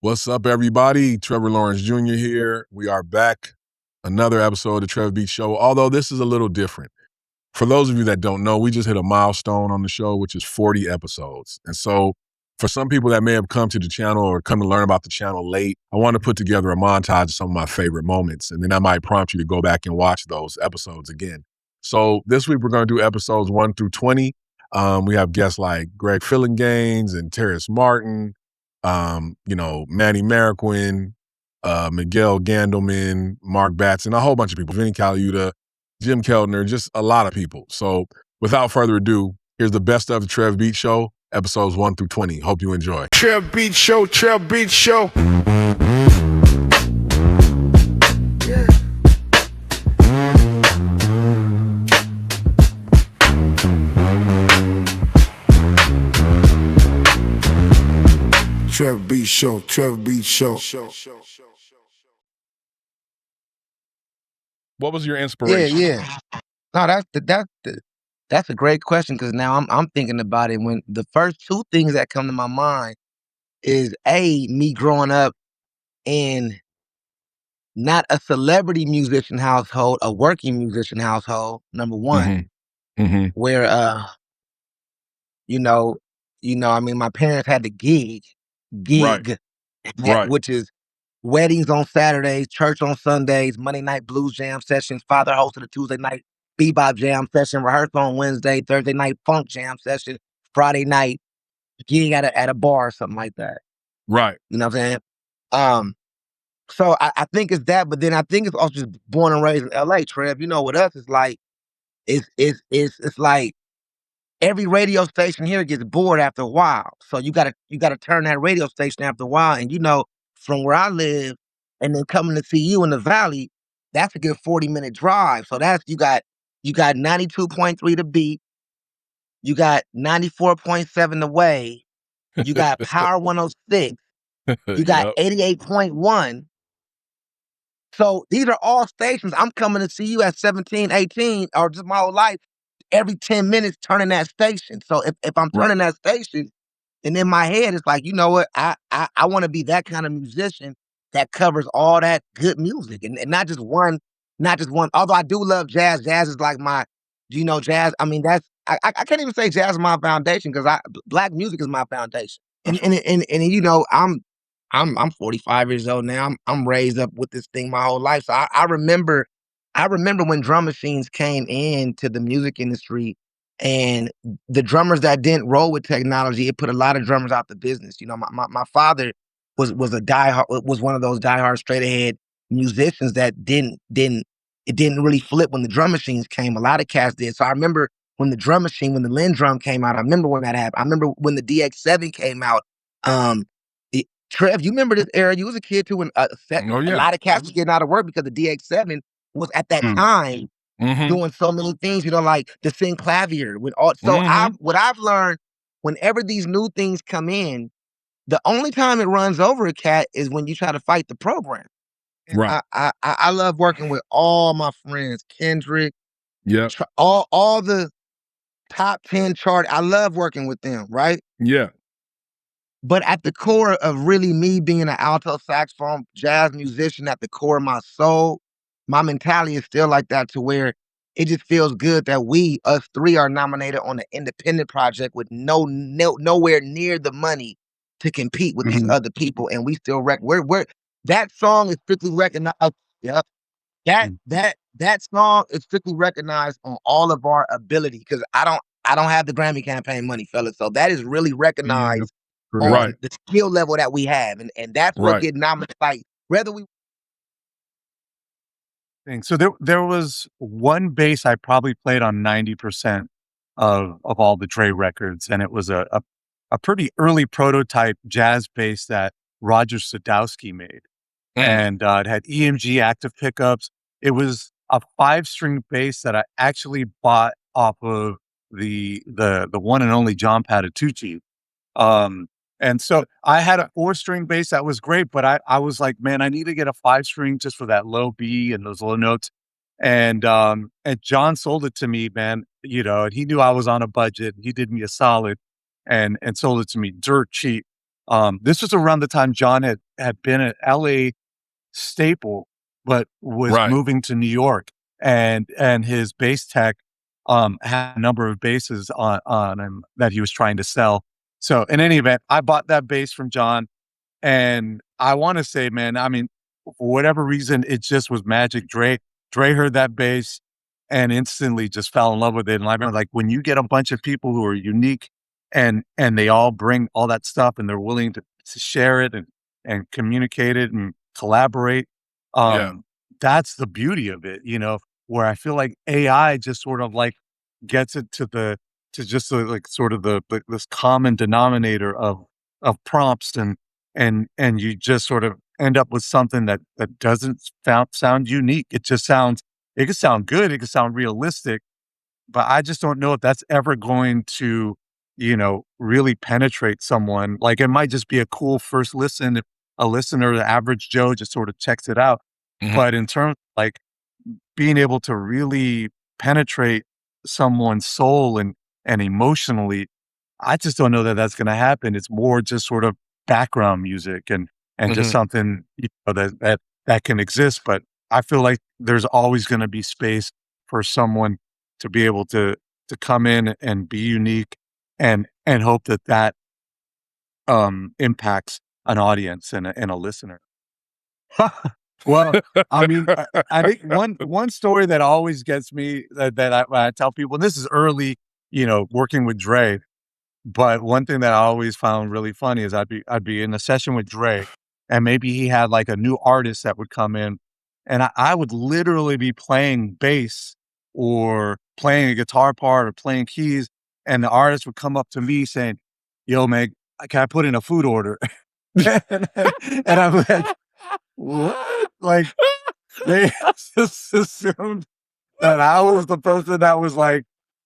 What's up, everybody? Trevor Lawrence Jr. here. We are back. Another episode of TrevBeats Show, although this is a little different. For those of you that don't know, we just hit a milestone on the show, which is 40 episodes. And so for some people that may have come to the channel or come to learn about the channel late, I want to put together a montage of some of my favorite moments. And then I might prompt you to go back and watch those episodes again. So this week we're going to do episodes 1 through 20. We have guests like Greg Phillinganes and Terrace Martin, Manny Marroquin, Miguel Gandelman, Mark Batson, a whole bunch of people, Vinnie Colaiuta, Jim Keltner, just a lot of people. So without further ado, here's the best of the TrevBeats Show, episodes 1 through 20. Hope you enjoy. TrevBeats Show, TrevBeats Show. TrevBeats Show, TrevBeats Show. What was your inspiration? Yeah. No, that's a great question, because now I'm thinking about it. When the first two things that come to my mind is me growing up in not a celebrity musician household, a working musician household. Number one, where my parents had to gig, Right. which is weddings on Saturdays, church on Sundays, Monday night blues jam sessions, father hosted a Tuesday night bebop jam session, rehearsal on Wednesday, Thursday night funk jam session, Friday night gig at a bar or something like that. Right. You know what I'm saying? So I think it's that, but then I think it's also just born and raised in LA, Trev. You know, with us, it's like it's like every radio station here gets bored after a while. So you gotta turn that radio station after a while. And from where I live and then coming to see you in the valley, that's a good 40-minute drive. So that's you got 92.3 to beat, you got 94.7 the way, you got Power 106, you got 88.1. So these are all stations. I'm coming to see you at 17, 18, or just my whole life, every 10 minutes turning that station. So if I'm turning that station, and in my head, it's like, you know what? I want to be that kind of musician that covers all that good music, and not just one. Although I do love jazz. Jazz is like my, jazz. I mean, I can't even say jazz is my foundation, because black music is my foundation. And I'm 45 years old now. I'm raised up with this thing my whole life. So I remember when drum machines came into the music industry, and the drummers that didn't roll with technology, it put a lot of drummers out the business. My father was one of those diehard straight ahead musicians that didn't really flip when the drum machines came. A lot of cats did. So I remember when the Linn drum came out. I remember when that happened. I remember when the DX7 came out. Trev, you remember this era? You was a kid too, when a lot of cats was getting out of work because the DX7 was at that time doing so many things, like the synclavier. What I've learned, whenever these new things come in, the only time it runs over a cat is when you try to fight the program. Right. I love working with all my friends, Kendrick, all the top 10 chart. I love working with them, right? Yeah. But at the core of really me being an alto saxophone jazz musician, at the core of my soul, my mentality is still like that, to where it just feels good that us three, are nominated on an independent project with nowhere near the money to compete with these other people, and we still that song is strictly recognized. Yep. That song is strictly recognized on all of our ability, because I don't have the Grammy campaign money, fellas. So that is really recognized on the skill level that we have, and that's what get nominated. Like, whether we. So there was one bass I probably played on 90% of all the Dre records, and it was a pretty early prototype jazz bass that Rodgers made, and it had EMG active pickups. It was a 5-string bass that I actually bought off of the one and only John Patitucci. And so I had a 4-string bass that was great, but I was like, man, I need to get a 5-string just for that low B and those low notes. And John sold it to me, man, and he knew I was on a budget. He did me a solid and sold it to me dirt cheap. This was around the time John had been at LA staple, but was moving to New York, and his bass tech had a number of basses on him that he was trying to sell. So in any event, I bought that bass from John, and I want to say, man, I mean, for whatever reason, it just was magic. Dre heard that bass and instantly just fell in love with it. And I remember, like, when you get a bunch of people who are unique and they all bring all that stuff and they're willing to share it and communicate it and collaborate. That's the beauty of it, where I feel like AI just sort of like gets it to just like sort of this common denominator of prompts and you just sort of end up with something that doesn't sound unique. It could sound good. It could sound realistic, but I just don't know if that's ever going to, really penetrate someone. Like, it might just be a cool first listen if a listener, the average Joe, just sort of checks it out. Mm-hmm. But in terms of like being able to really penetrate someone's soul and emotionally, I just don't know that that's going to happen. It's more just sort of background music and just something that can exist. But I feel like there's always going to be space for someone to be able to come in and be unique and hope that impacts an audience and a listener. Well, I mean, I think one story that always gets me that I tell people, and this is early, working with Dre, but one thing that I always found really funny is I'd be in a session with Dre, and maybe he had like a new artist that would come in, and I would literally be playing bass or playing a guitar part or playing keys, and the artist would come up to me saying, "Yo, Meg, can I put in a food order?" and I'm like, what? Like, they just assumed that I was the person that was like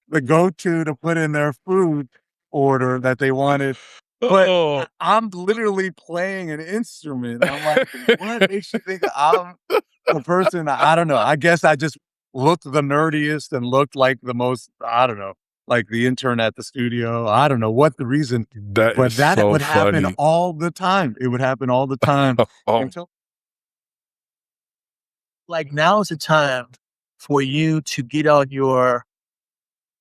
the go-to to put in their food order that they wanted. But I'm literally playing an instrument. I'm like, what makes you think I'm the person? I don't know. I guess I just looked the nerdiest and looked like the most, I don't know, like the intern at the studio. I don't know what the reason, but that so would happen funny. all the time. It would happen all the time. Like, now is the time for you to get on your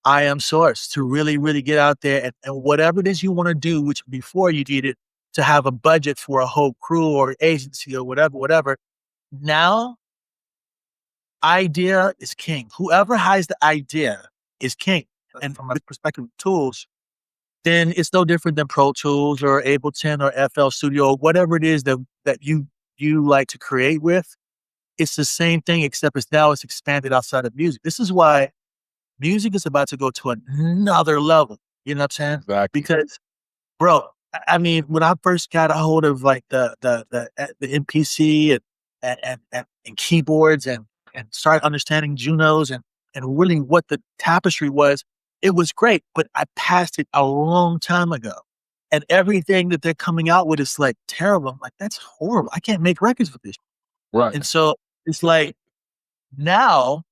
I am source, to really, really get out there and whatever it is you want to do, which before you needed to have a budget for a whole crew or agency or whatever. Now, idea is king. Whoever has the idea is king. And from the perspective of tools, then it's no different than Pro Tools or Ableton or FL Studio or whatever it is that you like to create with. It's the same thing, except it's expanded outside of music. This is why music is about to go to another level. You know what I'm saying? Exactly. Because, bro, I mean, when I first got a hold of like the MPC and keyboards and started understanding Junos and really what the tapestry was, it was great. But I passed it a long time ago. And everything that they're coming out with is like terrible. I'm like, that's horrible. I can't make records with this. Right. And so it's like now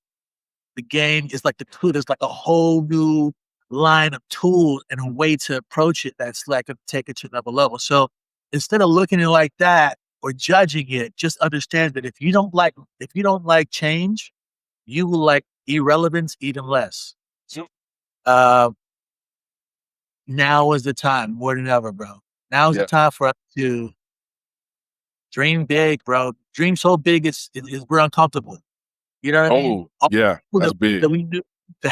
the game is like there's like a whole new line of tools and a way to approach it that's like going to take it to another level. So instead of looking at it like that or judging it, just understand that if you don't like change, you will like irrelevance even less. So, now is the time more than ever, bro. Now is the time for us to dream big, bro. Dream so big it's we're uncomfortable. You know what I mean? That's big. That we knew that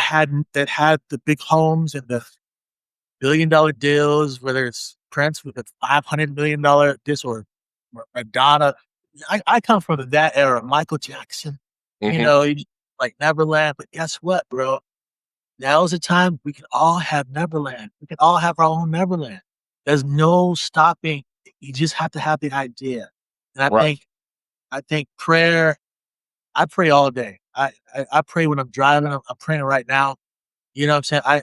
had the big homes and the $1 billion deals, whether it's Prince with a $500 million this or Madonna. I come from that era, Michael Jackson. Like Neverland. But guess what, bro? Now's the time we can all have Neverland. We can all have our own Neverland. There's no stopping. You just have to have the idea. And I think prayer. I pray all day. I pray when I'm driving. I'm praying right now. You know what I'm saying?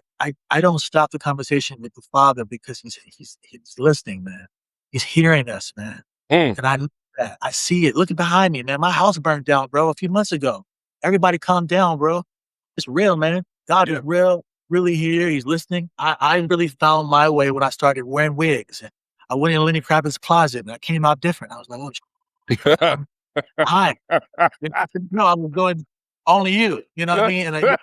I don't stop the conversation with the Father because he's listening, man. He's hearing us, man. And I see it. Look behind me, man. My house burned down, bro, a few months ago. Everybody calm down, bro. It's real, man. God is real, really here. He's listening. I really found my way when I started wearing wigs. And I went in Lenny Kravitz's closet and I came out different. I was like, oh, hi. No, I was going, only you. You know what I mean? And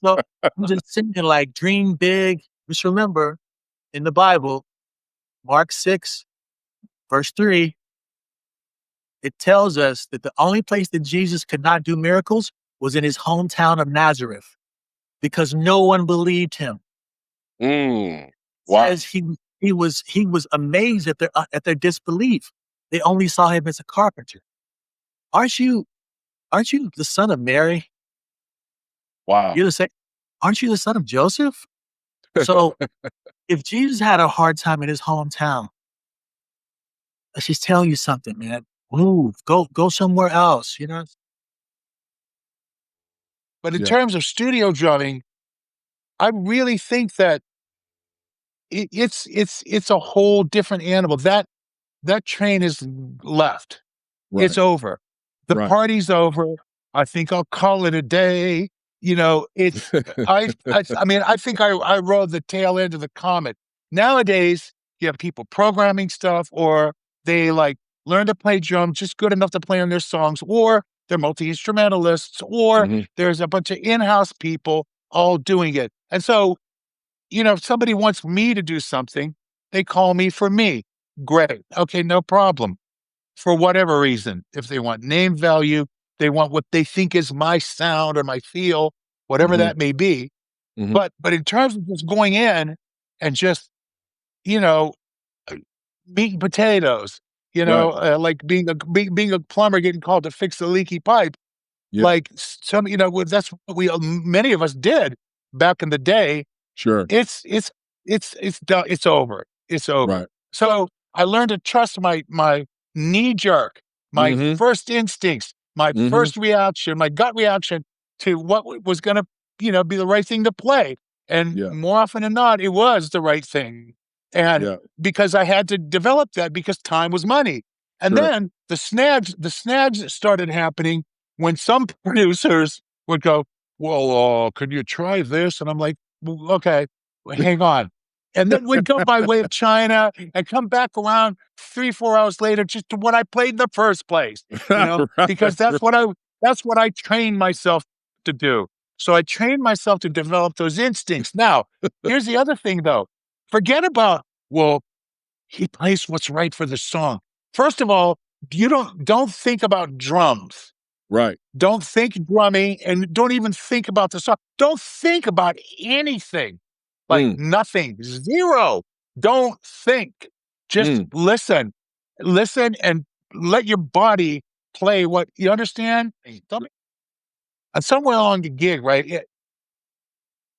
so I'm just sitting there like, dream big. Just remember, in the Bible, Mark 6, verse 3, it tells us that the only place that Jesus could not do miracles was in his hometown of Nazareth because no one believed him. Wow. Says he was amazed at their disbelief. They only saw him as a carpenter. Aren't you the son of Mary? Wow. You're the same. Aren't you the son of Joseph? So if Jesus had a hard time in his hometown, she's telling you something, man. Move, go somewhere else, you know? But in terms of studio drumming, I really think that it's a whole different animal. That train is left. Right. It's over. The party's over. I think I'll call it a day. You know, it's I mean, I think I rode the tail end of the comet. Nowadays, you have people programming stuff, or they like learn to play drums just good enough to play on their songs, or they're multi-instrumentalists, or there's a bunch of in-house people all doing it. And so, you know, if somebody wants me to do something, they call me for me. Great. Okay, no problem. For whatever reason, if they want name value, they want what they think is my sound or my feel, whatever that may be. But in terms of just going in and just, you know, meat and potatoes, you know, like being a plumber getting called to fix a leaky pipe, like some, you know, that's what many of us did back in the day. Sure. It's done. It's over. It's over. Right. So I learned to trust my knee jerk, my first instincts, my first reaction, my gut reaction to what was going to, you know, be the right thing to play. And more often than not, it was the right thing. And because I had to develop that because time was money. And then the snags started happening when some producers would go, well, could you try this? And I'm like, well, okay, hang on. And then we'd go by way of China and come back around 3-4 hours later just to what I played in the first place, you know, because that's what I trained myself to do. So I trained myself to develop those instincts. Now, here's the other thing, though. Forget about, well, he plays what's right for the song. First of all, you don't think about drums. Right. Don't think drumming, and don't even think about the song. Don't think about anything. Like nothing. Zero. Don't think. Just listen. Listen and let your body play what you understand. And somewhere along the gig, right?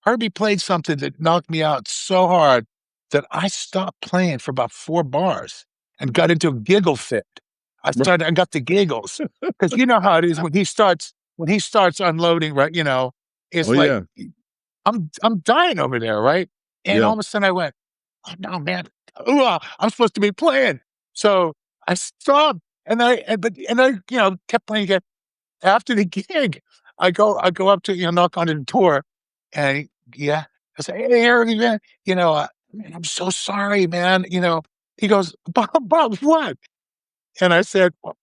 Herbie played something that knocked me out so hard that I stopped playing for about 4 bars and got into a giggle fit. I got the giggles because you know how it is when he starts unloading, right? You know, it's I'm dying over there, right? And all of a sudden I went, oh no, man, I'm supposed to be playing. So I stopped and I you know kept playing again. After the gig, I go up to, you know, knock on the door, and I say, hey, Harry, man, you know, man, I'm so sorry, man. You know, he goes, Bob, what? And I said, well,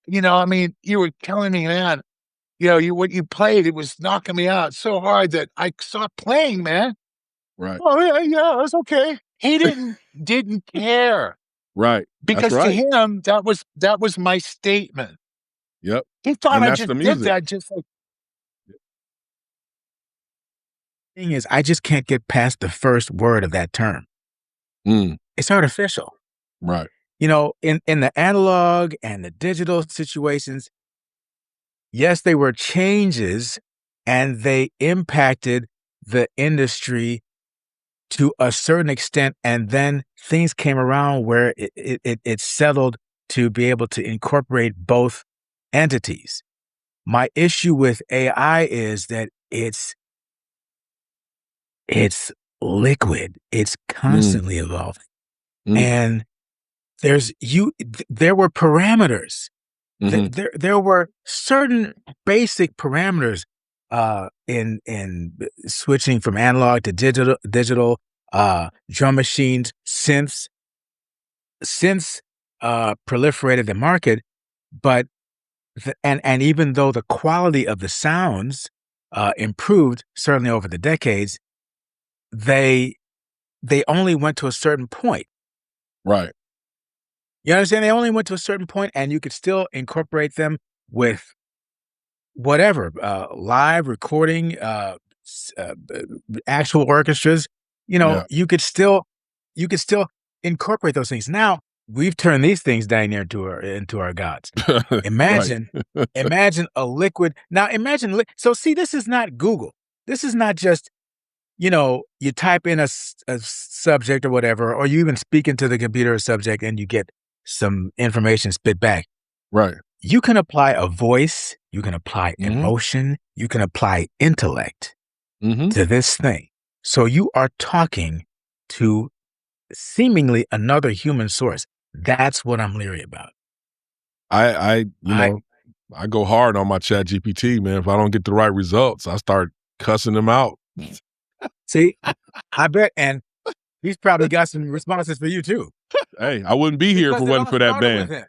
you know, I mean, you were telling me, man, you know, what you played, it was knocking me out so hard that I stopped playing, man. Right. Oh yeah, that's okay. He didn't care. Right. Because to him, that was my statement. Yep. He thought I just did that just like. Thing is, I just can't get past the first word of that term. It's artificial. Right. You know, in the analog and the digital situations, yes, they were changes and they impacted the industry to a certain extent. And then things came around where it settled to be able to incorporate both entities. My issue with AI is that it's liquid. It's constantly evolving. And there were parameters. There were certain basic parameters in switching from analog to digital, drum machines, synths. since proliferated the market, but and even though the quality of the sounds improved certainly over the decades, they only went to a certain point. Right. You understand? They only went to a certain point, and you could still incorporate them with whatever live recording, actual orchestras. You could still incorporate those things. Now we've turned these things down there into our gods. Imagine a liquid. Now imagine. So see, this is not Google. This is not just, you type in a subject or whatever, or you even speak into the computer a subject and you get some information spit back. Right. You can apply a voice, you can apply emotion, you can apply intellect to this thing. So you are talking to seemingly another human source. That's what I'm leery about. I go hard on my Chat GPT, man. If I don't get the right results, I start cussing them out. See, I bet, and he's probably got some responses for you too. Hey, I wouldn't be here if it wasn't for that band.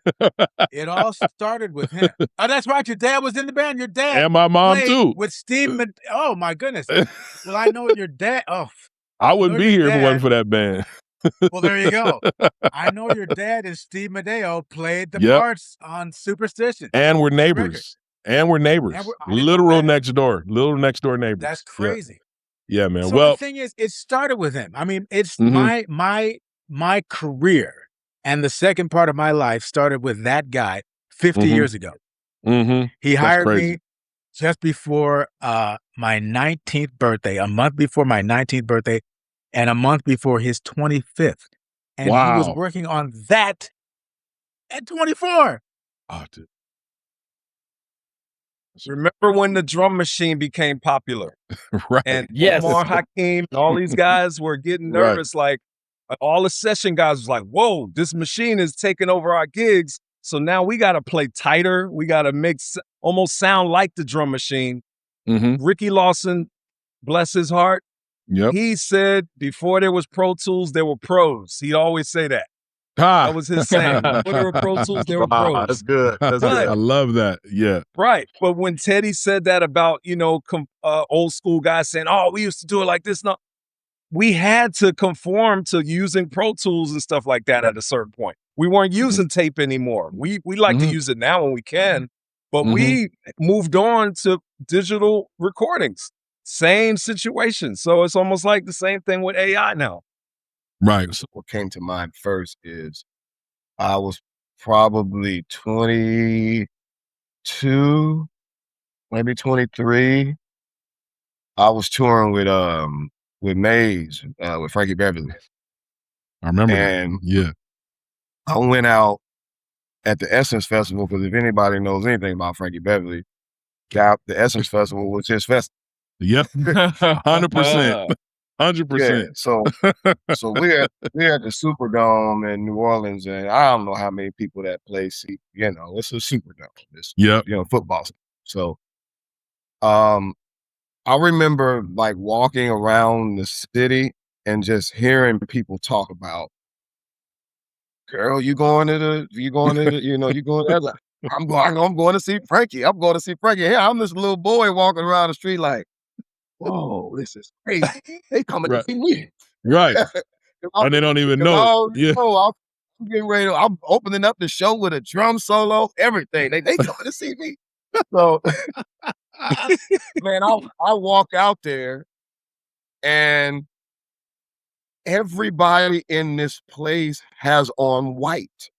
It all started with him. Oh, that's right. Your dad was in the band. Your dad and my mom too. With Steve. Oh my goodness. Well, I know your dad. Oh, I wouldn't be here if it wasn't for that band. Well, there you go. I know your dad and Steve Medeo played the parts on Superstition. And we're neighbors. Literal next door neighbors. That's crazy. Yeah, man. So well, the thing is, it started with him. I mean, it's my career and the second part of my life started with that guy 50 years ago. He hired me just before my 19th birthday, a month before my 19th birthday, and a month before his 25th. And he was working on that at 24. Oh, dude. Remember when the drum machine became popular? Right. And Omar Hakim and all these guys were getting nervous. Like all the session guys was like, whoa, this machine is taking over our gigs. So now we got to play tighter. We got to make almost sound like the drum machine. Ricky Lawson, bless his heart. He said before there was Pro Tools, there were pros. He'd always say that. That was his saying. Before there were Pro Tools, there were pros. That's good. That's good. I love that. Yeah. Right. But when Teddy said that about, old school guys saying, oh, we used to do it like this. No, we had to conform to using Pro Tools and stuff like that at a certain point. We weren't using tape anymore. We like to use it now when we can, but we moved on to digital recordings. Same situation. So it's almost like the same thing with AI now. Right. What came to mind first is I was probably 22, maybe 23. I was touring with Maze, with Frankie Beverly. I remember and that. Yeah. I went out at the Essence Festival because if anybody knows anything about Frankie Beverly, the Essence Festival was his festival. Yep. 100%. 100%. Yeah, so we're at the Superdome in New Orleans, and I don't know how many people that place. It's a Superdome. It's football. So, I remember like walking around the city and just hearing people talk about, girl, you going to that? I'm going to see Frankie. I'm going to see Frankie. Here, I'm this little boy walking around the street like, whoa, this is crazy. They coming to see me. Right. And they don't even know. I'm getting ready. I'm opening up the show with a drum solo, everything. They coming to see me. So, man, I walk out there and everybody in this place has on white.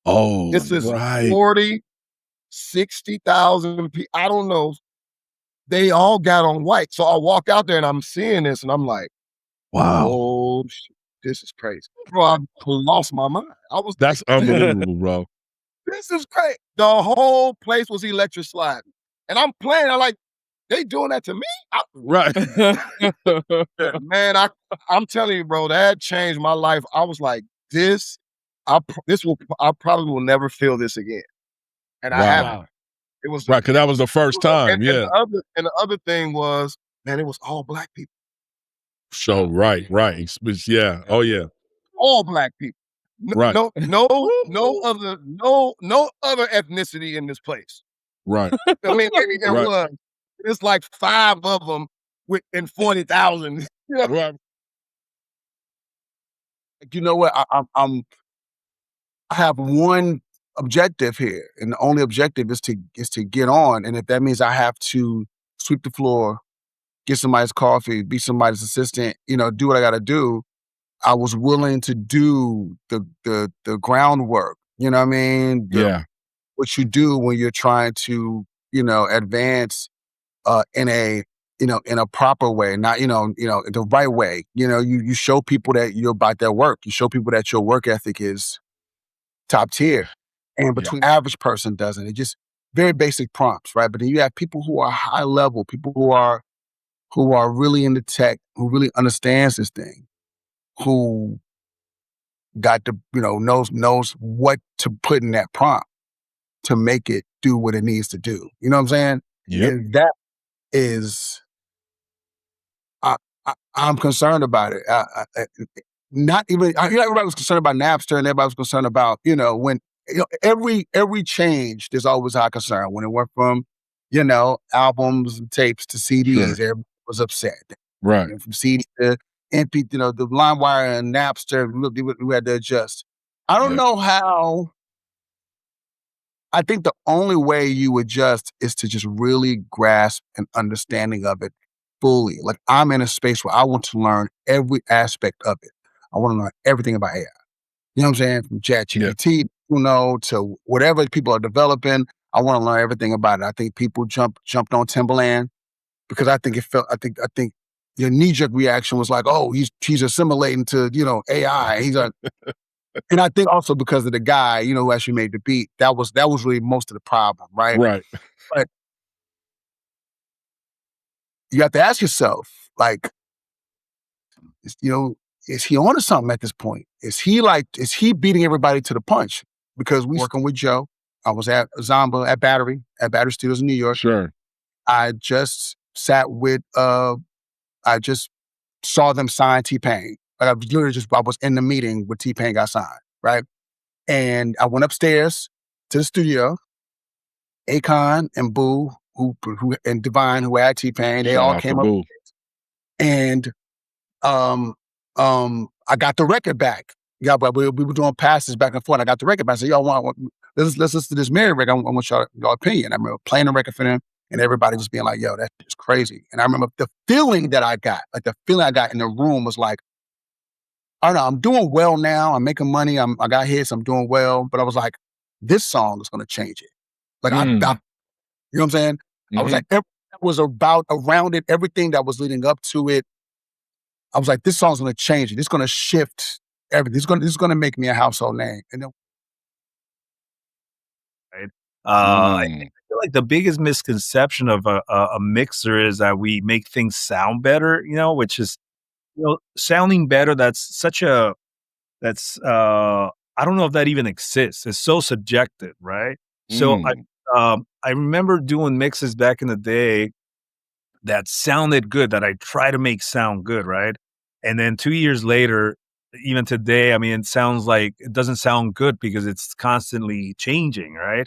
Oh, this is 40, 60,000 people. I don't know. They all got on white. So I walk out there and I'm seeing this and I'm like, wow, oh, shit, this is crazy. Bro, I lost my mind. That's unbelievable, bro. This is crazy. The whole place was electric sliding. And I'm playing, I'm like, they doing that to me? Right. Man, I'm telling you, bro, that changed my life. I was like, I probably will never feel this again. And I haven't. It was right, because that was the first time. And the other thing was, man, it was all black people. So right. Yeah. Oh yeah. All black people. Right. No other ethnicity in this place. Right. I mean, maybe there Right. was. It's like 5 of them within 40,000. Right. You know what? I have one objective here, and the only objective is to get on. And if that means I have to sweep the floor, get somebody's coffee, be somebody's assistant, do what I got to do, I was willing to do the groundwork. You know what I mean? What you do when you're trying to advance in a proper way, not the right way. You show people that you're about their work. You show people that your work ethic is top tier, and between average person doesn't. It's just very basic prompts, right? But then you have people who are high level, people who are really into tech, who really understands this thing, who got the knows what to put in that prompt to make it do what it needs to do. You know what I'm saying? Yep. And that is, I'm concerned about it. Not even everybody was concerned about Napster, and everybody was concerned about when every change. There's always high concern when it went from albums and tapes to CDs. Everybody was upset. Right. From CD to MP, the LimeWire and Napster, we had to adjust. I don't know how. I think the only way you adjust is to just really grasp an understanding of it fully. Like, I'm in a space where I want to learn every aspect of it. I want to learn everything about AI. You know what I'm saying? From ChatGPT, to whatever people are developing. I want to learn everything about it. I think people jumped on Timberland because I think your knee-jerk reaction was like, oh, he's assimilating to AI. And I think also because of the guy, who actually made the beat, that was really most of the problem, right? Right. But you have to ask yourself, like, is he onto something at this point? Is he beating everybody to the punch? Because we working with Joe. I was at Zomba at Battery Studios in New York. Sure. I just sat with I just saw them sign T-Pain. Like, I was in the meeting where T-Pain got signed, right? And I went upstairs to the studio. Akon and Boo, and Divine, who had T-Pain, they all came up. And I got the record back. Yeah, but we were doing passes back and forth. I got the record back. I said, y'all let's listen to this Mary record. I want y'all opinion. I remember playing the record for them, and everybody just being like, yo, that's just crazy. And I remember the feeling that I got, in the room was like, I don't know, I'm doing well now. I'm making money. I got hits. I'm doing well. But I was like, this song is going to change it. Like, you know what I'm saying? I was like, everything that was around it, everything that was leading up to it, I was like, this song's going to change it. It's going to shift everything. This is going to make me a household name. And then, I feel like the biggest misconception of a mixer is that we make things sound better, which is, sounding better. I don't know if that even exists. It's so subjective, right? So I remember doing mixes back in the day that sounded good, that I try to make sound good, right? And then 2 years later, even today, I mean, it doesn't sound good because it's constantly changing, right?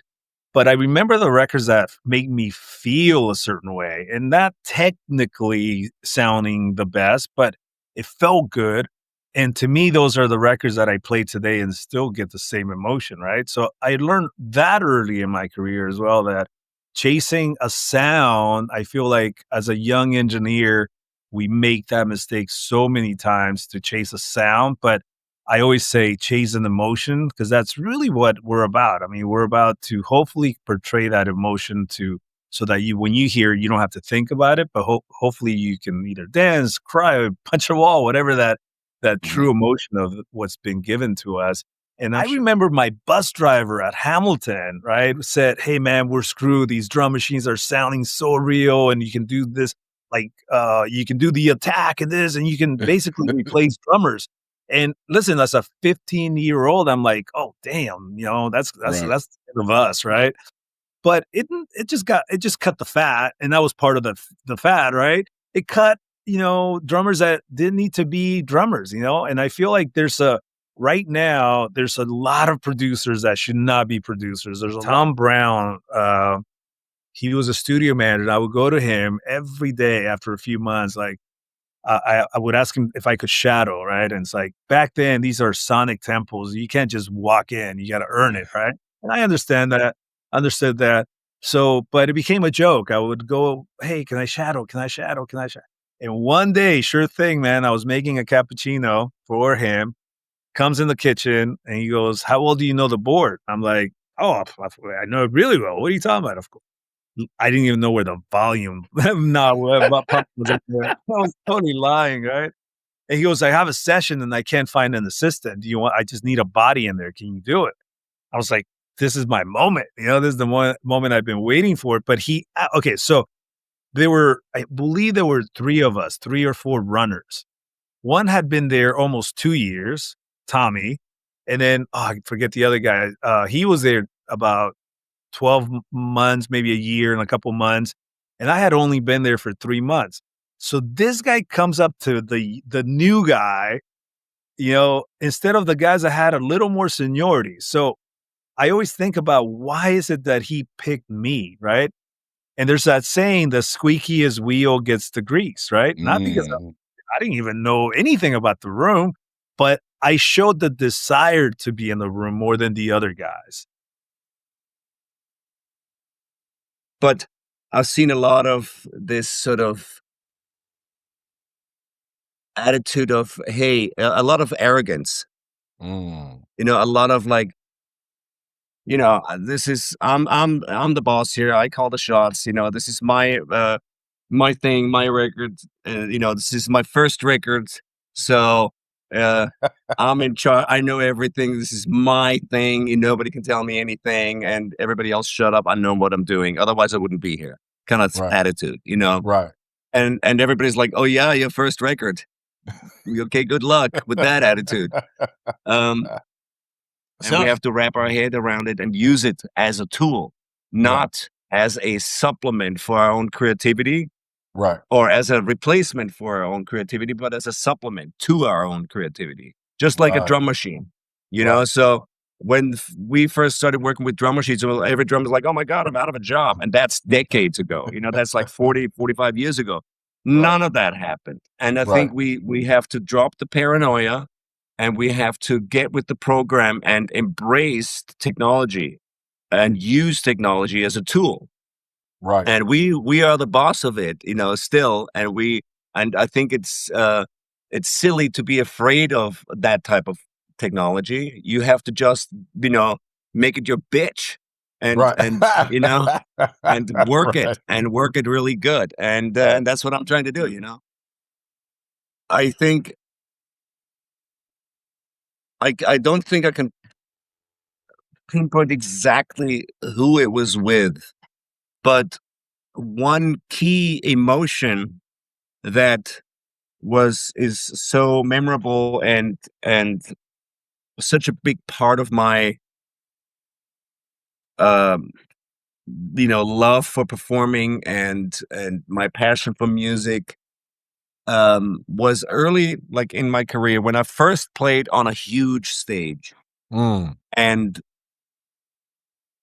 But I remember the records that make me feel a certain way, and not technically sounding the best, but it felt good. And to me, those are the records that I play today and still get the same emotion, right? So I learned that early in my career as well, that chasing a sound, I feel like as a young engineer, we make that mistake so many times to chase a sound. But I always say chase an emotion, because that's really what we're about. I mean, we're about to hopefully portray that emotion so that when you hear, you don't have to think about it, but hopefully you can either dance, cry, punch a wall, whatever that true emotion of what's been given to us. And I remember my bus driver at Hamilton, right, said, hey man, we're screwed. These drum machines are sounding so real, and you can do this, like you can do the attack and this, and you can basically replace drummers. And listen, as a 15-year-old, I'm like, oh damn, that's the end of us, right? But it just cut the fat, and that was part of the fat, right? It cut drummers that didn't need to be drummers, and I feel like there's right now, there's a lot of producers that should not be producers. There's Tom Brown. He was a studio manager. I would go to him every day after a few months. Like, I would ask him if I could shadow, right? And it's like, back then, these are sonic temples. You can't just walk in. You got to earn it, right? And I understood that. So, but it became a joke. I would go, hey, can I shadow? Can I shadow? Can I shadow? And one day, sure thing, man, I was making a cappuccino for him. Comes in the kitchen and he goes, how well do you know the board? I'm like, oh, I know it really well. What are you talking about? Of course. I didn't even know where the volume was. I was totally lying, right? And he goes, I have a session and I can't find an assistant. I just need a body in there. Can you do it? I was like, this is my moment. This is the moment I've been waiting for. But okay, so I believe there were 3 of us, 3 or 4 runners. One had been there almost 2 years, Tommy. And then, I forget the other guy. He was there about 12 months, maybe a year and a couple months. And I had only been there for 3 months. So this guy comes up to the new guy, instead of the guys that had a little more seniority. So I always think about, why is it that he picked me, right? And there's that saying, the squeakiest wheel gets the grease, right? Not because I didn't even know anything about the room, but I showed the desire to be in the room more than the other guys. But I've seen a lot of this sort of attitude of, hey, a lot of arrogance. A lot of like, this is I'm the boss here. I call the shots. This is my my thing, my record. This is my first record. So I'm in charge. I know everything. This is my thing. Nobody can tell me anything, and everybody else shut up. I know what I'm doing. Otherwise, I wouldn't be here. Kind of attitude, Right. And everybody's like, oh yeah, your first record. Okay, good luck with that attitude. And we have to wrap our head around it and use it as a tool, not as a supplement for our own creativity. Right. Or as a replacement for our own creativity, but as a supplement to our own creativity. Just like a drum machine, So when we first started working with drum machines, every drummer's like, oh my God, I'm out of a job. And that's decades ago. That's like 40, 45 years ago. None of that happened. And I think we have to drop the paranoia, and we have to get with the program and embrace technology and use technology as a tool. Right. And we are the boss of it, still. And I think it's silly to be afraid of that type of technology. You have to just, make it your bitch and and work it and work it really good. And that's what I'm trying to do, I think I don't think I can pinpoint exactly who it was with. But one key emotion that is so memorable and such a big part of my love for performing and my passion for music was early, like in my career, when I first played on a huge stage. And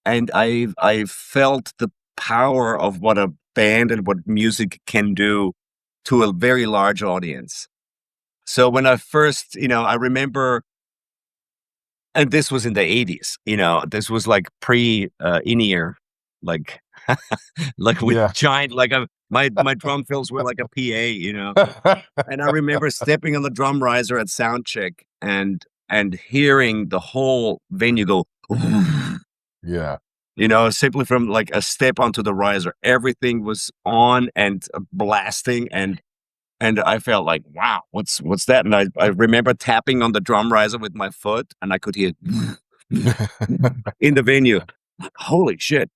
I felt the power of what a band and what music can do to a very large audience. So when I first, I remember, and this was in the 80s, this was like in-ear, like with giant, my drum fills were like a PA, and I remember stepping on the drum riser at sound check and hearing the whole venue go, yeah. Simply from like a step onto the riser, everything was on and blasting, and I felt like, wow, what's that? And I remember tapping on the drum riser with my foot, and I could hear in the venue. Holy shit!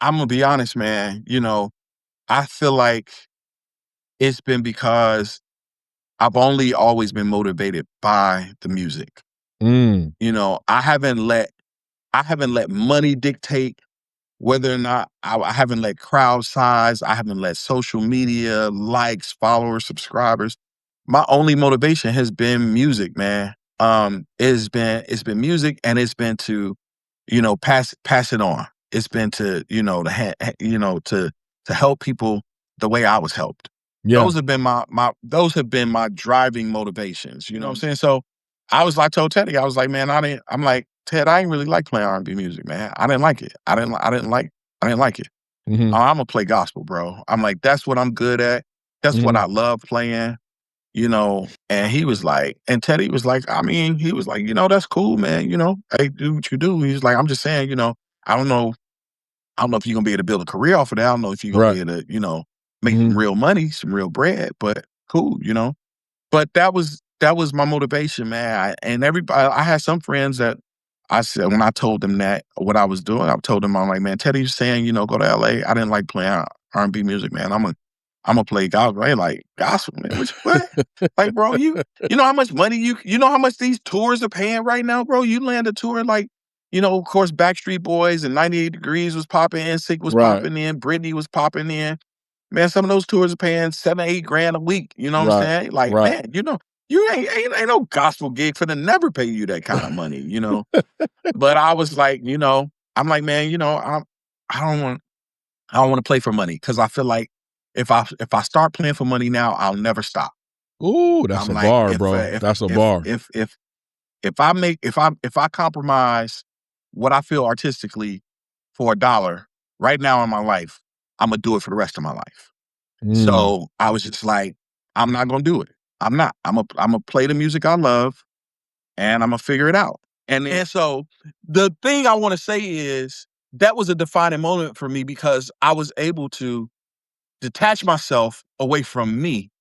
I'm gonna be honest, man. I feel like it's been because I've only always been motivated by the music. I haven't let money dictate whether or not I haven't let crowd size. I haven't let social media, likes, followers, subscribers. my only motivation has been music, man. It's been music, and it's been to, pass it on. It's been to, to help people the way I was helped. Yeah. Those have been my driving motivations. You know what I'm saying? So I told Teddy, I was like, man, I'm like, Ted, I ain't really like playing R&B music, man. I didn't like it. I didn't like it. Mhm. I'm gonna play gospel, bro. I'm like, that's what I'm good at. That's what I love playing. And he was like, and Teddy was like, he was like, that's cool, man. Hey, do what you do. He's like, I'm just saying, I don't know if you're gonna be able to build a career off of that. I don't know if you're gonna be able to, make some real money, some real bread, but cool, But that was my motivation, man. And everybody, I had some friends that I said, when I told them that what I was doing, I told them, I'm like, man, Teddy's saying, go to LA. I didn't like playing R&B music, man. I'm gonna play gospel. They like, gospel, man. What? Like, bro, you know how much money you know how much these tours are paying right now, bro? You land a tour like, of course, Backstreet Boys and 98 Degrees was popping in, NSYNC was popping in, Britney was popping in. Man, some of those tours are paying $7-8 grand a week. You know what I'm saying? Like, man, you ain't no gospel gig for to never pay you that kind of money, But I was like, I'm like, man, I don't want to play for money, because I feel like if I start playing for money now, I'll never stop. Ooh, that's I'm a like, bar, bro. That's a bar. If I compromise what I feel artistically for $1 right now in my life, I'm gonna do it for the rest of my life. So I was just like, I'm not gonna do it. I'm not. I'm gonna play the music I love, and I'm gonna figure it out. And so the thing I want to say is that was a defining moment for me, because I was able to detach myself away from me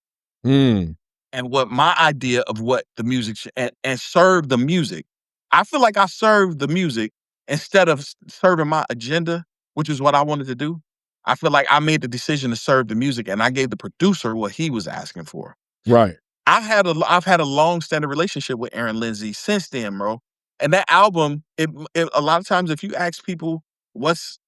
and what my idea of what the music and serve the music. I feel like I served the music instead of serving my agenda, which is what I wanted to do. I feel like I made the decision to serve the music, and I gave the producer what he was asking for. Right. I've had a long-standing relationship with Aaron Lindsay since then, bro. And that album, it a lot of times if you ask people what's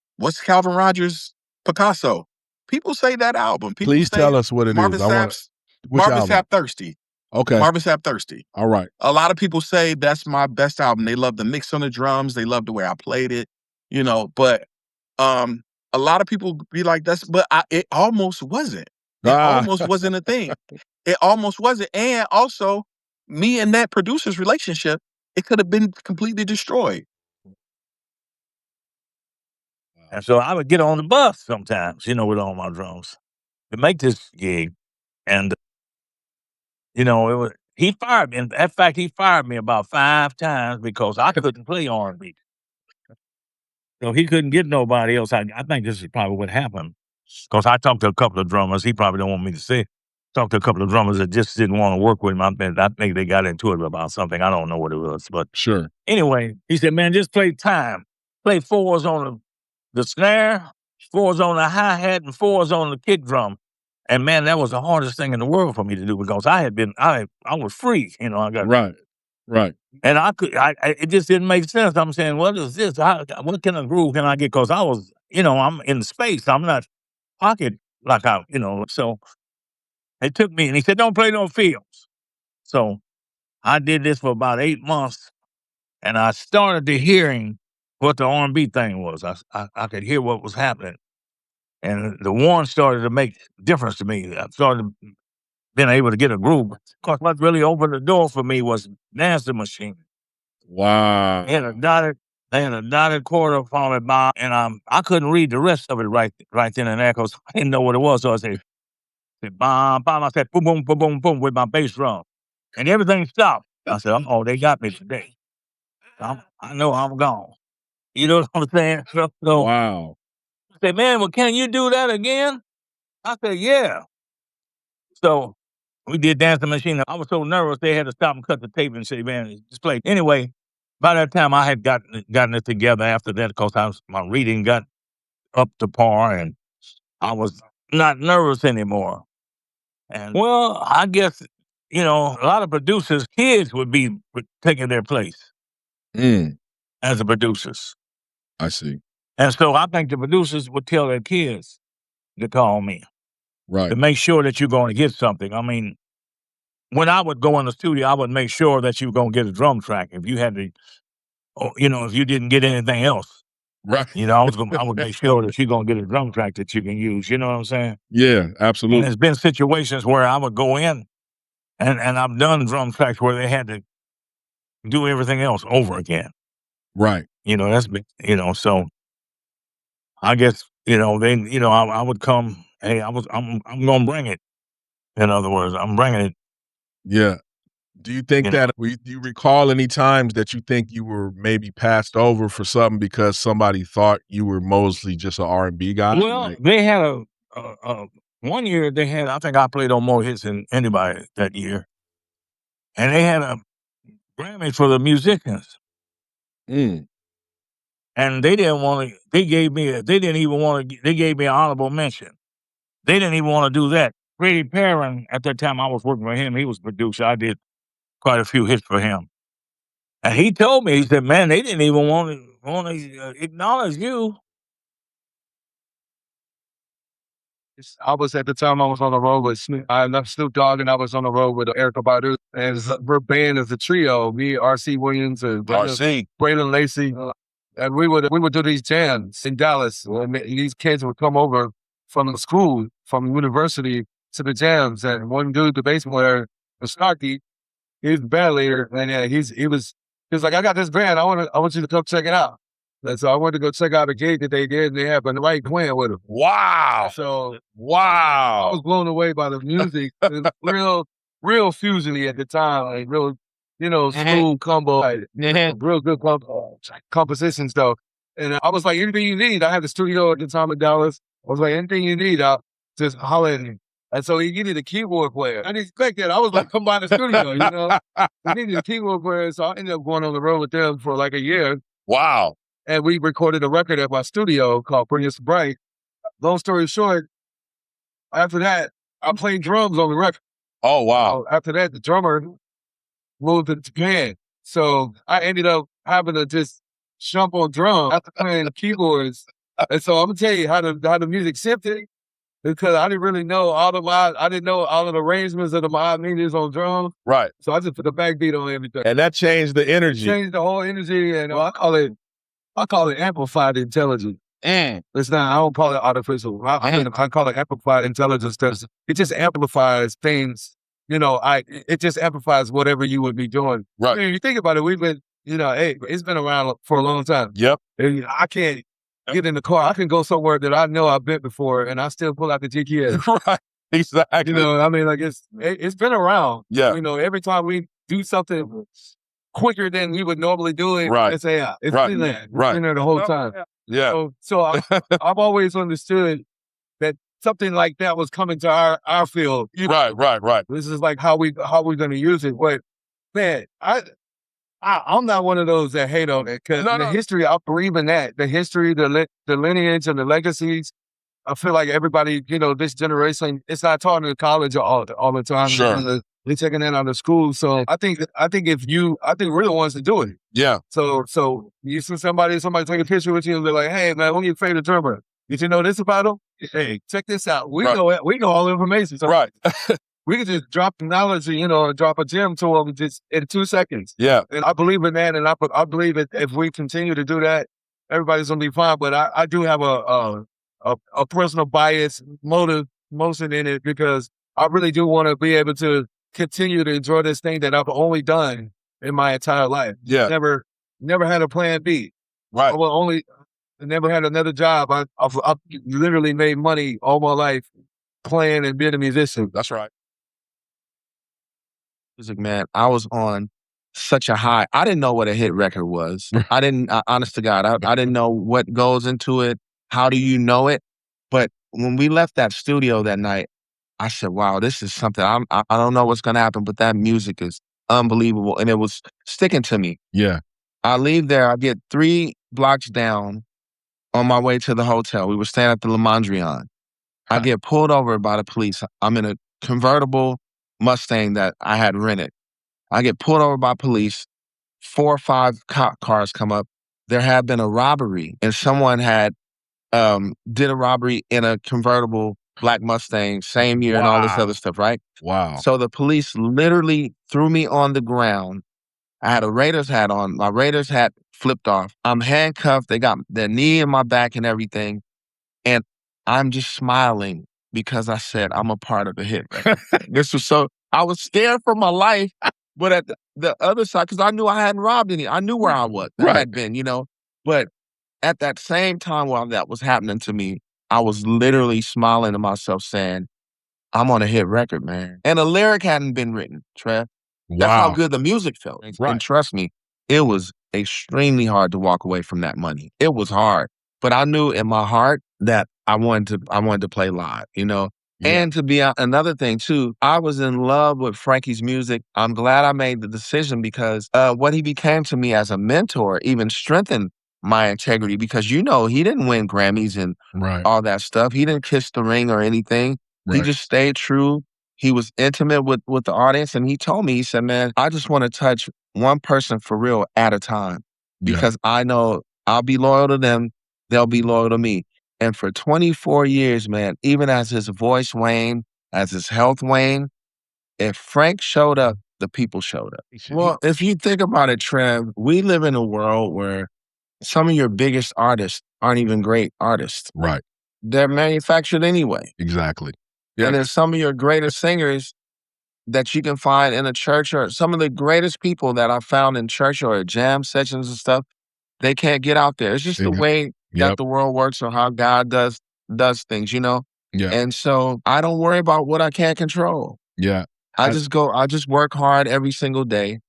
Calvin Rodgers' Picasso, people say that album. People Please say tell us what it is. Marvin Sapp Thirsty. Okay. Marvin Sapp Thirsty. All right. A lot of people say that's my best album. They love the mix on the drums. They love the way I played it, but a lot of people be like, it almost wasn't. It almost wasn't a thing. It almost wasn't. And also, me and that producer's relationship, it could have been completely destroyed. And so I would get on the bus sometimes, with all my drums to make this gig. And, he fired me. In fact, he fired me about 5 times because I couldn't play R&B. So he couldn't get nobody else. I think this is probably what happened. Because I talked to a couple of drummers. He probably don't want me to say. Talked to a couple of drummers that just didn't want to work with him. I think they got into it about something. I don't know what it was. But sure. Anyway, he said, man, just play time. Play 4s on the snare, 4s on the hi-hat, and 4s on the kick drum. And man, that was the hardest thing in the world for me to do, because I was free, I got right. And it just didn't make sense. I'm saying, what is this? What kind of groove can I get? Because I was, I'm in space. I'm not pocket like So it took me, and he said, don't play no fields. So I did this for about 8 months, and I started to hearing what the R&B thing was. I could hear what was happening. And the one started to make difference to me. I started being able to get a groove. Of course, what really opened the door for me was Dancing Machine. Wow. They had a dotted quarter for me, Bob, and I couldn't read the rest of it right then and there, because I didn't know what it was. So I said, bam, bam. I said, boom, boom, boom, boom, boom, with my bass drum. And everything stopped. I said, oh, they got me today. I know I'm gone. You know what I'm saying? So, wow. I said, man, well, can you do that again? I said, yeah. So we did Dancing Machine. I was so nervous, they had to stop and cut the tape and say, man, just play. Anyway, by that time, I had gotten it together after that, because my reading got up to par, and I was not nervous anymore. And, well, I guess, a lot of producers' kids would be taking their place as the producers. I see. And so I think the producers would tell their kids to call me. Right. To make sure that you're going to get something. I mean, when I would go in the studio, I would make sure that you were gonna get a drum track. If you had to, or, if you didn't get anything else, right? I would make sure that you're gonna get a drum track that you can use. You know what I'm saying? Yeah, And absolutely. there's been situations where I would go in, and I've done drum tracks where they had to do everything else over again. Right. That's been, so I guess, I would come, hey, I'm gonna bring it. In other words, I'm bringing it. Yeah. Do you think do you recall any times that you think you were maybe passed over for something because somebody thought you were mostly just an R&B guy? Well, they had a 1 year they had, I think I played on more hits than anybody that year. And they had a Grammy for the musicians. Mm. And they didn't want to, they gave me they gave me an honorable mention. They didn't even want to do that. Freddie Perrin, at that time I was working for him, he was producer. I did quite a few hits for him. And he told me, he said, man, they didn't even want to acknowledge you. I was at the time I was on the road with I left Snoop Dogg and I was on the road with Erykah Badu. And we're band as a trio, me, R.C. Williams, and Braylon Lacey. And we would do these jams in Dallas. And these kids would come over from the school, from university to the jams. And one dude, the bass player, was Snarky. He was the band leader, and he was like, I got this band. I want you to come check it out. And so I went to go check out a gig that they did, and they had a white playing with them. Wow! So wow! I was blown away by the music. real fusion-y at the time, like real, smooth combo, like, real good compositions though. And I was like, anything you need. I had the studio at the time in Dallas. I was like, anything you need, I'll just holler at me. And so he needed a keyboard player. I didn't expect that. I was like, come by the studio, He needed a keyboard player, so I ended up going on the road with them for like a year. Wow. And we recorded a record at my studio called Bring Us Bright. Long story short, after that, I played drums on the record. Oh, wow. After that, the drummer moved to Japan. So I ended up having to just jump on drums after playing the keyboards. And so I'm going to tell you how the music shifted. Because I didn't really know all of the arrangements of the mod meters on drums. Right. So I just put the backbeat on everything. And that changed the energy. Changed the whole energy, and I call it amplified intelligence. It's not, I don't call it artificial. I call it amplified intelligence because it just amplifies things. It just amplifies whatever you would be doing. Right. You think about it, we've been, hey, it's been around for a long time. Yep. And I can't get in the car. I can go somewhere that I know I've been before, and I still pull out the GPS. Right. Exactly. It's been around. Yeah. Every time we do something quicker than we would normally do it, right. It's AI. It's right. been there. It's right. been there the whole time. Yeah. So I've always understood that something like that was coming to our field. Right. This is like how we're going to use it. But man, I'm not one of those that hate on it because history, I believe in that. The history, the lineage, and the legacies. I feel like everybody, this generation, it's not taught in college all the time. Sure. They're taking that out of school. So I think we're the ones to do it. Yeah. So you see somebody take a picture with you and be like, hey man, who's your favorite drummer? Did you know this about him? Hey, check this out. We know all the information. So right. We can just drop the knowledge, and drop a gem to them just in 2 seconds. Yeah. And I believe in that, and I believe that if we continue to do that, everybody's gonna be fine. But I do have a personal bias motion in it because I really do want to be able to continue to enjoy this thing that I've only done in my entire life. Yeah. Never had a plan B. Right. I never had another job. I've literally made money all my life playing and being a musician. That's right. Music, man, I was on such a high. I didn't know what a hit record was. Honest to God, I didn't know what goes into it. How do you know it? But when we left that studio that night, I said, wow, this is something. I don't know what's going to happen, but that music is unbelievable. And it was sticking to me. Yeah. I leave there. I get 3 blocks down on my way to the hotel. We were staying at the Le Mondrian. I get pulled over by the police. I'm in a convertible Mustang that I had rented. I get pulled over by police. 4 or 5 cop cars come up. There had been a robbery, and someone had did a robbery in a convertible Black Mustang, same year and all this other stuff, right? Wow. So the police literally threw me on the ground. I had a Raiders hat on. My Raiders hat flipped off. I'm handcuffed. They got their knee in my back and everything. And I'm just smiling because I said, I'm a part of the hit record. This was so, I was scared for my life, but at the other side, because I knew I hadn't robbed any. I knew where I was, had been, you know. But at that same time while that was happening to me, I was literally smiling to myself saying, I'm on a hit record, man. And a lyric hadn't been written, Trev. That's how good the music felt. And trust me, it was extremely hard to walk away from that money. It was hard. But I knew in my heart that I wanted to play live, you know? And to be another thing too, I was in love with Frankie's music. I'm glad I made the decision because what he became to me as a mentor even strengthened my integrity because, you know, he didn't win Grammys and all that stuff. He didn't kiss the ring or anything. He just stayed true. He was intimate with the audience. And he told me, he said, man, I just want to touch one person for real at a time because I know I'll be loyal to them. They'll be loyal to me. And for 24 years, man, even as his voice waned, as his health waned, if Frank showed up, the people showed up. Well, if you think about it, Trev, we live in a world where some of your biggest artists aren't even great artists. Right. They're manufactured anyway. Exactly. And then some of your greatest singers that you can find in a church or some of the greatest people that I found in church or at jam sessions and stuff, they can't get out there. It's just the way that the world works or how God does things, you know? Yeah. And so I don't worry about what I can't control. Yeah. I just work hard every single day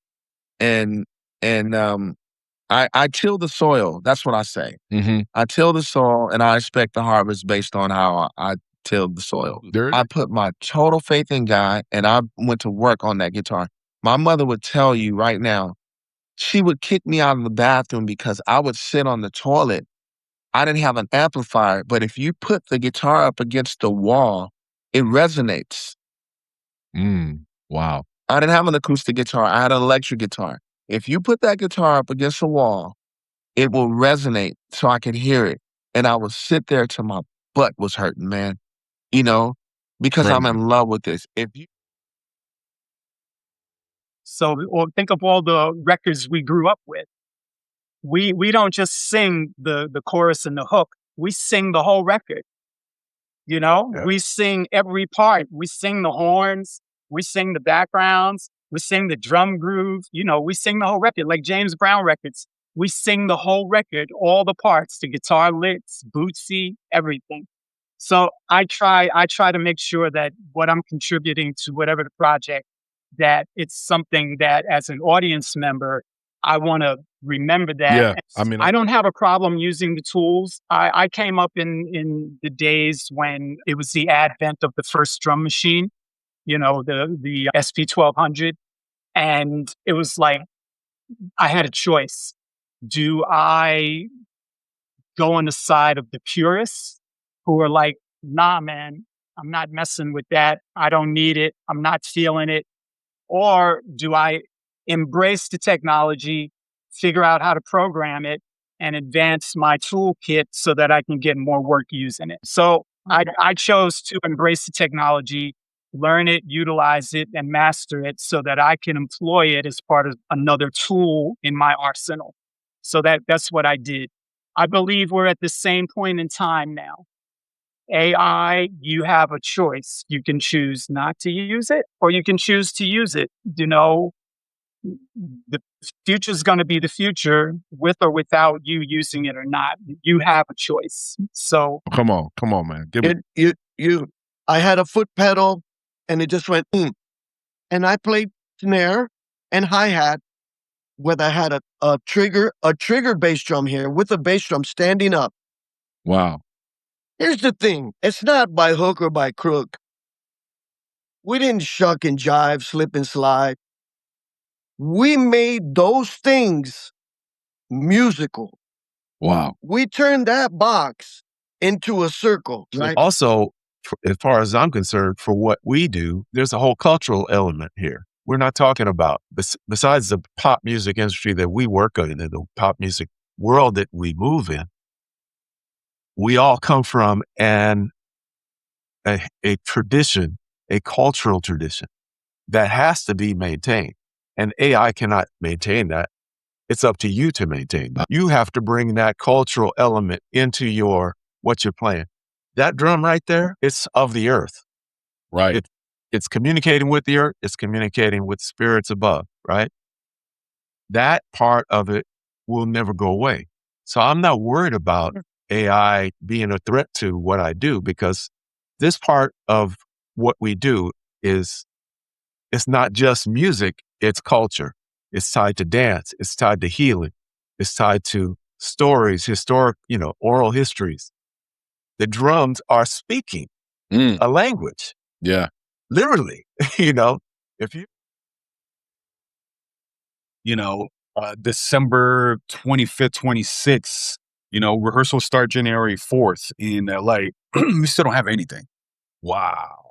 and I till the soil. That's what I say. I till the soil and I expect the harvest based on how I tilled the soil. I put my total faith in God and I went to work on that guitar. My mother would tell you right now, she would kick me out of the bathroom because I would sit on the toilet. I didn't have an amplifier, but if you put the guitar up against the wall, it resonates. Wow. I didn't have an acoustic guitar. I had an electric guitar. If you put that guitar up against the wall, it will resonate so I could hear it. And I would sit there till my butt was hurting, man. You know, because I'm in love with this. So think of all the records we grew up with. We don't just sing the chorus and the hook. We sing the whole record. You know, we sing every part. We sing the horns. We sing the backgrounds. We sing the drum groove. You know, we sing the whole record, like James Brown records. We sing the whole record, all the parts, the guitar licks, bootsy, everything. So I try to make sure that what I'm contributing to whatever the project, that it's something that as an audience member, I want to remember that. Yeah, I mean, I don't have a problem using the tools. I came up in the days when it was the advent of the first drum machine, you know, the SP1200. And it was like, I had a choice. Do I go on the side of the purists who are like, nah, man, I'm not messing with that. I don't need it. I'm not feeling it. Or do I embrace the technology, figure out how to program it, and advance my toolkit so that I can get more work using it? So I chose to embrace the technology, learn it, utilize it, and master it so that I can employ it as part of another tool in my arsenal. So that's what I did. I believe we're at the same point in time now. AI, you have a choice. You can choose not to use it, or you can choose to use it. You know, the future is going to be the future with or without you using it or not. You have a choice. So come on, man. Give me. I had a foot pedal, and it just went, and I played snare and hi-hat. Whether I had a trigger bass drum here with a bass drum standing up. Wow. Here's the thing. It's not by hook or by crook. We didn't shuck and jive, slip and slide. We made those things musical. Wow. We turned that box into a circle. Right? Also, as far as I'm concerned, for what we do, there's a whole cultural element here. We're not talking about, besides the pop music industry that we work in, the pop music world that we move in, we all come from an a tradition, a cultural tradition that has to be maintained. And AI cannot maintain that. It's up to you to maintain that. You have to bring that cultural element into what you're playing. That drum right there, it's of the earth. Right. It's communicating with the earth. It's communicating with spirits above, right? That part of it will never go away. So I'm not worried about AI being a threat to what I do, because this part of what we do it's not just music, it's culture. It's tied to dance. It's tied to healing. It's tied to stories, historic, oral histories. The drums are speaking a language. Yeah. Literally, if you, December 25th, 26th, rehearsals start January 4th in LA. We still don't have anything. Wow.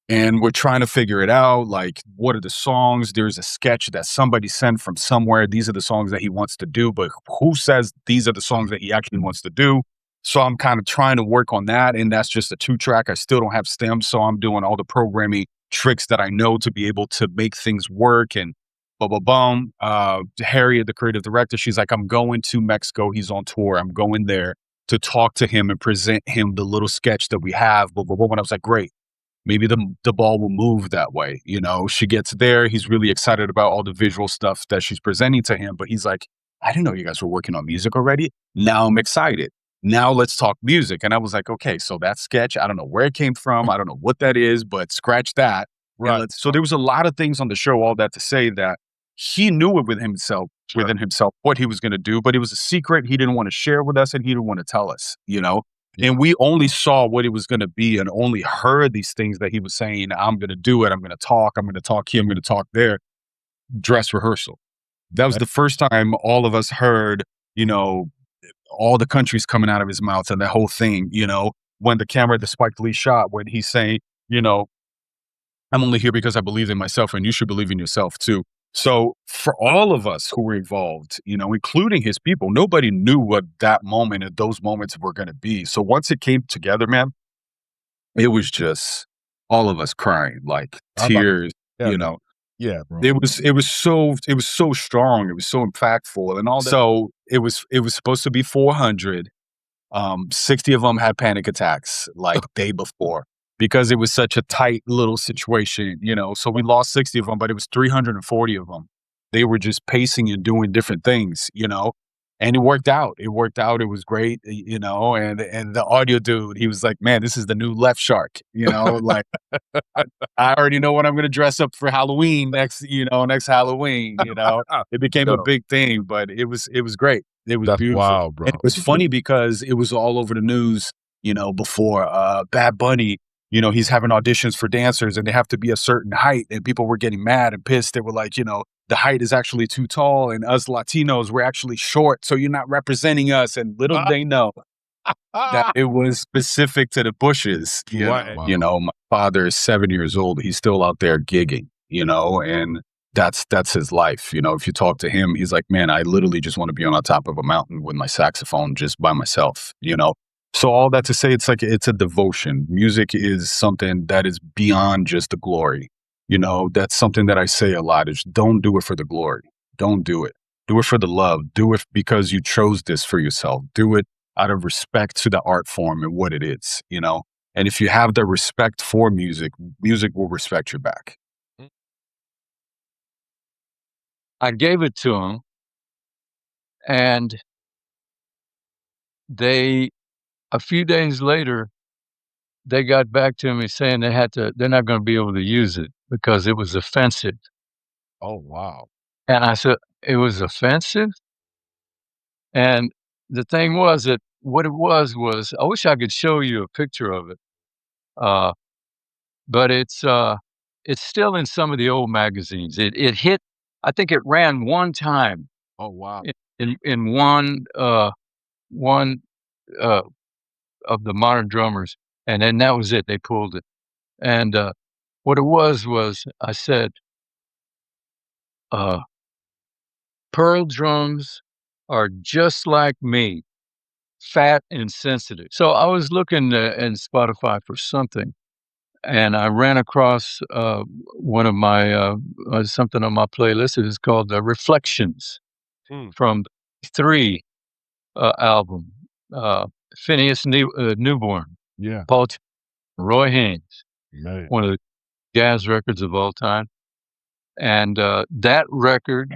And we're trying to figure it out. Like, what are the songs? There's a sketch that somebody sent from somewhere. These are the songs that he wants to do, but who says these are the songs that he actually wants to do? So I'm kind of trying to work on that. And that's just a 2-track. I still don't have stems. So I'm doing all the programming tricks that I know to be able to make things work. And Harriet, the creative director, she's like, I'm going to Mexico. He's on tour. I'm going there to talk to him and present him the little sketch that we have. And I was like, great. Maybe the ball will move that way. She gets there. He's really excited about all the visual stuff that she's presenting to him. But he's like, I didn't know you guys were working on music already. Now I'm excited. Now let's talk music. And I was like, okay, so that sketch, I don't know where it came from. I don't know what that is, but scratch that. Right. So there was a lot of things on the show, all that to say that he knew it within himself, what he was going to do, but it was a secret he didn't want to share with us and he didn't want to tell us, And we only saw what it was going to be and only heard these things that he was saying, I'm going to do it. I'm going to talk here. I'm going to talk there. Dress rehearsal. That was the first time all of us heard, all the countries coming out of his mouth and the whole thing, when the camera, the Spike Lee shot, when he's saying, I'm only here because I believe in myself and you should believe in yourself too. So for all of us who were involved, including his people, nobody knew what that moment and those moments were going to be. So once it came together, man, it was just all of us crying, like tears, Yeah, bro. It was so strong. It was so impactful and all that. So it was supposed to be 400. 60 of them had panic attacks like day before. Because it was such a tight little situation, so we lost 60 of them, but it was 340 of them. They were just pacing and doing different things, and it worked out. It was great, and the audio dude, he was like, man, this is the new Left Shark, like I already know what I'm going to dress up for Halloween next Halloween, It became a big thing, but it was great. It was beautiful. Wow, bro. And it was funny because it was all over the news, before Bad Bunny. He's having auditions for dancers and they have to be a certain height and people were getting mad and pissed. They were like, the height is actually too tall and us Latinos, we're actually short. So you're not representing us. And little they know that it was specific to the Bushes. My father is 7 years old. He's still out there gigging, and that's his life. If you talk to him, he's like, man, I literally just want to be on top of a mountain with my saxophone just by myself, So all that to say, it's like, it's a devotion. Music is something that is beyond just the glory. That's something that I say a lot is don't do it for the glory. Don't do it. Do it for the love. Do it because you chose this for yourself. Do it out of respect to the art form and what it is, And if you have the respect for music, music will respect you back. I gave it to him and a few days later, they got back to me saying they're not going to be able to use it because it was offensive. Oh, wow. And I said, it was offensive? And the thing was that what it was, I wish I could show you a picture of it. But it's still in some of the old magazines. It hit, I think it ran one time. Oh, wow. In one of the modern drummers, and then that was it. They pulled it, and what it was I said, pearl drums are just like me, fat and sensitive. So I was looking in Spotify for something, and I ran across one of my something on my playlist. It is called Reflections from 3 album. Phineas Newborn, Yeah. Paul Roy Haynes, Man. one of the jazz records of all time. And that record,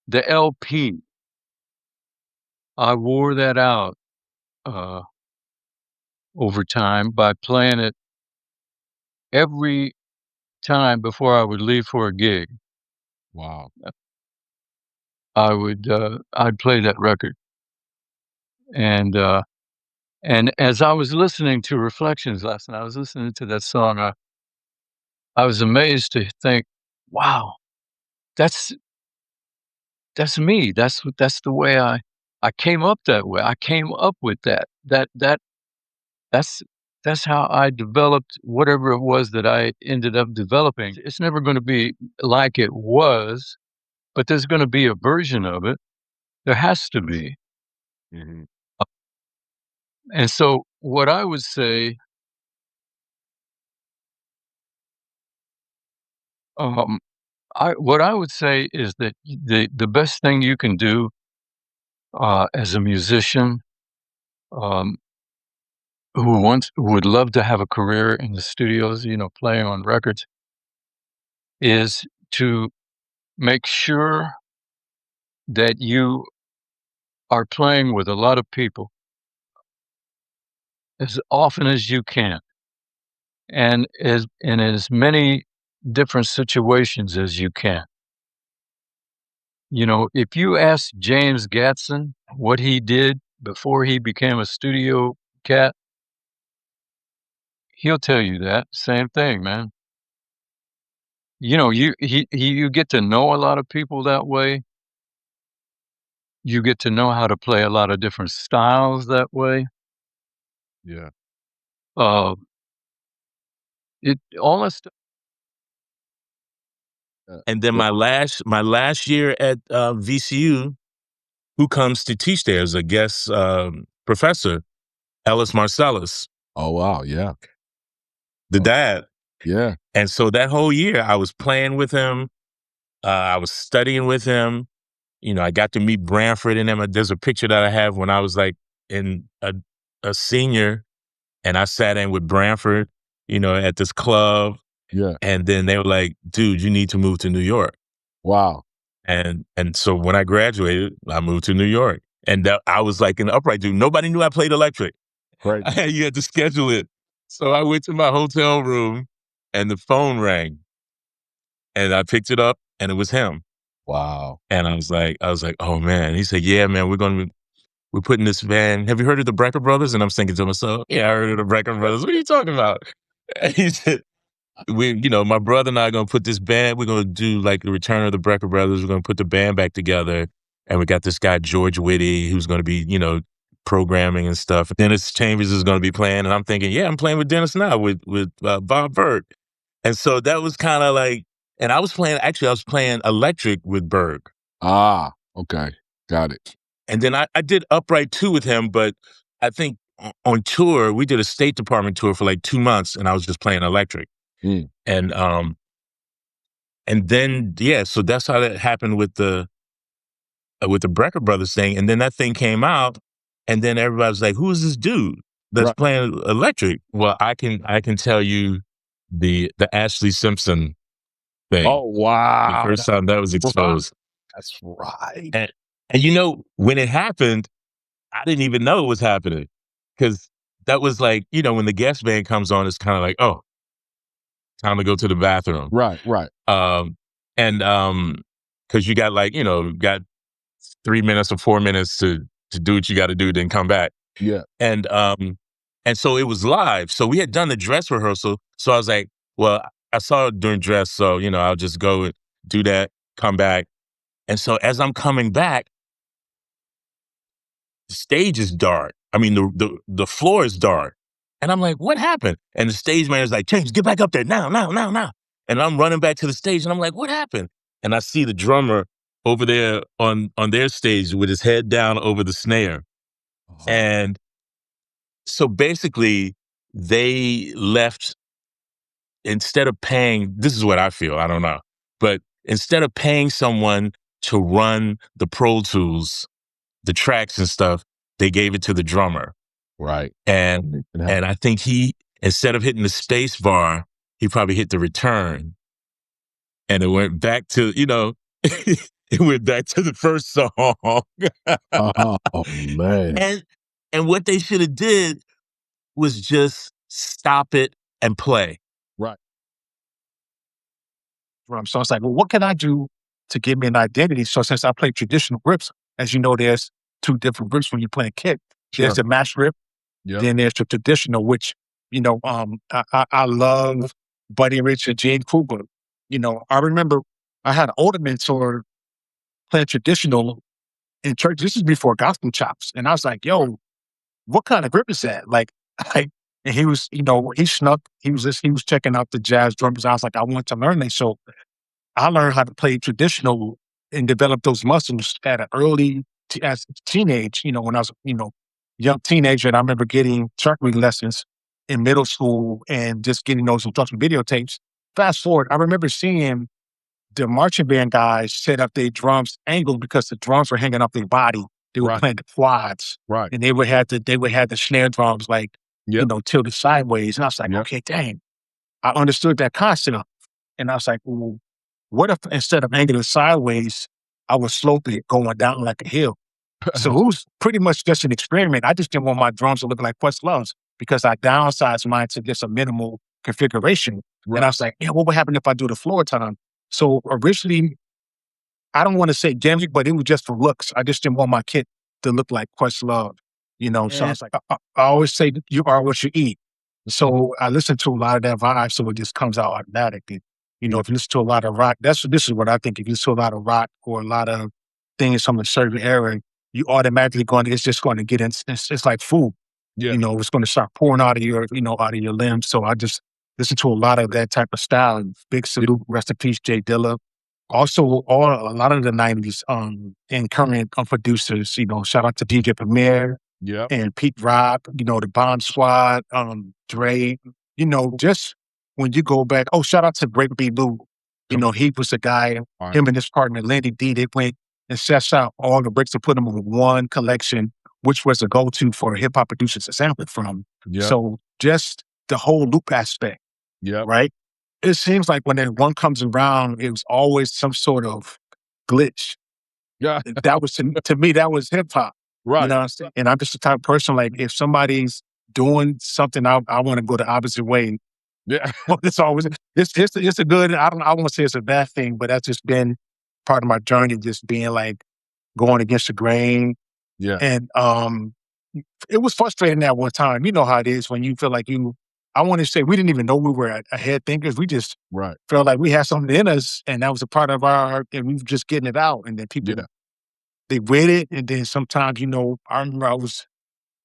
the LP, I wore that out over time by playing it every time before I would leave for a gig. Wow. I'd play that record. And as I was listening to Reflections last night, I was listening to that song, I was amazed to think, wow, that's me. That's the way I came up that way. I came up with that. That's how I developed whatever it was that I ended up developing. It's never going to be like it was, but there's going to be a version of it. There has to be. Mm-hmm. And so what I would say, what I would say is that the best thing you can do as a musician, who would love to have a career in the studios, playing on records, is to make sure that you are playing with a lot of people as often as you can, and in as many different situations as you can. If you ask James Gadson what he did before he became a studio cat, he'll tell you that same thing, man. You get to know a lot of people that way. You get to know how to play a lot of different styles that way. Yeah. All that stuff. And then my last year at VCU, who comes to teach there as a guest professor, Ellis Marcellus. Oh, wow. Yeah. The dad. Yeah. And so that whole year I was playing with him. I was studying with him. I got to meet Branford and them. There's a picture that I have when I was like in a senior, and I sat in with Branford, at this club. Yeah. And then they were like, dude, you need to move to New York. Wow. And so when I graduated, I moved to New York. And I was like an upright dude. Nobody knew I played electric. Right. You had to schedule it. So I went to my hotel room and the phone rang. And I picked it up and it was him. Wow. And I was like, oh man. He said, yeah, man, we're putting this band. Have you heard of the Brecker Brothers? And I'm thinking to myself, yeah, I heard of the Brecker Brothers. What are you talking about? And he said, my brother and I are going to put this band. We're going to do like the return of the Brecker Brothers. We're going to put the band back together. And we got this guy, George Whitty, who's going to be, programming and stuff. Dennis Chambers is going to be playing. And I'm thinking, yeah, I'm playing with Dennis now with Bob Berg. And so that was kind of like, and I was playing electric with Berg. Ah, okay. Got it. And then I did upright too with him, but I think on tour, we did a State Department tour for like 2 months and I was just playing electric. And then, yeah, so that's how that happened with the Brecker Brothers thing. And then that thing came out and then everybody was like, who is this dude that's playing electric? Well, I can tell you the Ashley Simpson thing. Oh, wow. The first time that was exposed. That's right. And when it happened, I didn't even know it was happening. Because that was like, when the guest band comes on, it's kind of like, oh, time to go to the bathroom. Right. Because you got got 3 minutes or 4 minutes to do what you got to do, then come back. Yeah. And so it was live. So we had done the dress rehearsal. So I was like, well, I saw it during dress. So, I'll just go and do that, come back. And so as I'm coming back, the stage is dark. I mean, the floor is dark. And I'm like, what happened? And the stage manager's like, James, get back up there now. And I'm running back to the stage and I'm like, what happened? And I see the drummer over there on their stage with his head down over the snare. And so basically they left instead of paying, this is what I feel, I don't know, but instead of paying someone to run the Pro Tools, the tracks and stuff, they gave it to the drummer. Right. And I think he, instead of hitting the space bar, he probably hit the return. And it went back to, it went back to the first song. Oh, man. And what they should have did was just stop it and play. Right. So it's like, well, what can I do to give me an identity? So since I play traditional grips, as you know, there's two different grips when you're playing kick. Sure. There's the mash grip, then there's the traditional, which, I love Buddy Rich and Gene Kruger. I remember I had an older mentor playing traditional in church. This is before gospel chops. And I was like, yo, what kind of grip is that? And he was, he snuck, he was checking out the jazz drums. I was like, I want to learn this. So I learned how to play traditional and develop those muscles at an early, as a teenage, when I was, young teenager. And I remember getting trumpet lessons in middle school and just getting those instruction videotapes. Fast forward, I remember seeing the marching band guys set up their drums angled because the drums were hanging off their body. They were playing the quads. Right. And they would have the snare drums tilted sideways. And I was like, okay, dang. I understood that concept. And I was like, well, what if instead of angling sideways, I would slope it going down like a hill? So it was pretty much just an experiment. I just didn't want my drums to look like Questlove's because I downsized mine to just a minimal configuration. Right. And I was like, what would happen if I do the floor time? So originally, I don't want to say gimmick, but it was just for looks. I just didn't want my kit to look like Questlove, So I was like, I always say you are what you eat. So I listen to a lot of that vibe, so it just comes out automatically. If you listen to a lot of rock, this is what I think. If you listen to a lot of rock or a lot of things from a certain era, you automatically it's just going to get in. It's like food. Yeah. It's going to start pouring out of your limbs. So I just listen to a lot of that type of style. Big salute, rest in peace, Jay Dilla. Also, a lot of the 90s and current producers, shout out to DJ Premier and Pete Rock, the Bomb Squad, Dre, just when you go back, shout out to Break B. Lou. He was the guy, him and his partner, Lenny D, they went and sets out all the bricks and put them in one collection, which was a go-to for hip-hop producers to sample it from. Yep. So just the whole loop aspect, right? It seems like when that one comes around, it was always some sort of glitch. Yeah. That was, to me, that was hip-hop. Right. You know what I'm saying? And I'm just the type of person, like, if somebody's doing something, I want to go the opposite way. Yeah. It's a good, I won't say it's a bad thing, but that's just been part of my journey, just being like going against the grain. Yeah. And it was frustrating at one time. You know how it is when you feel like I want to say we didn't even know we were ahead thinkers. We just felt like we had something in us, and that was a part of and we were just getting it out. And then people, they read it, and then sometimes, I remember I was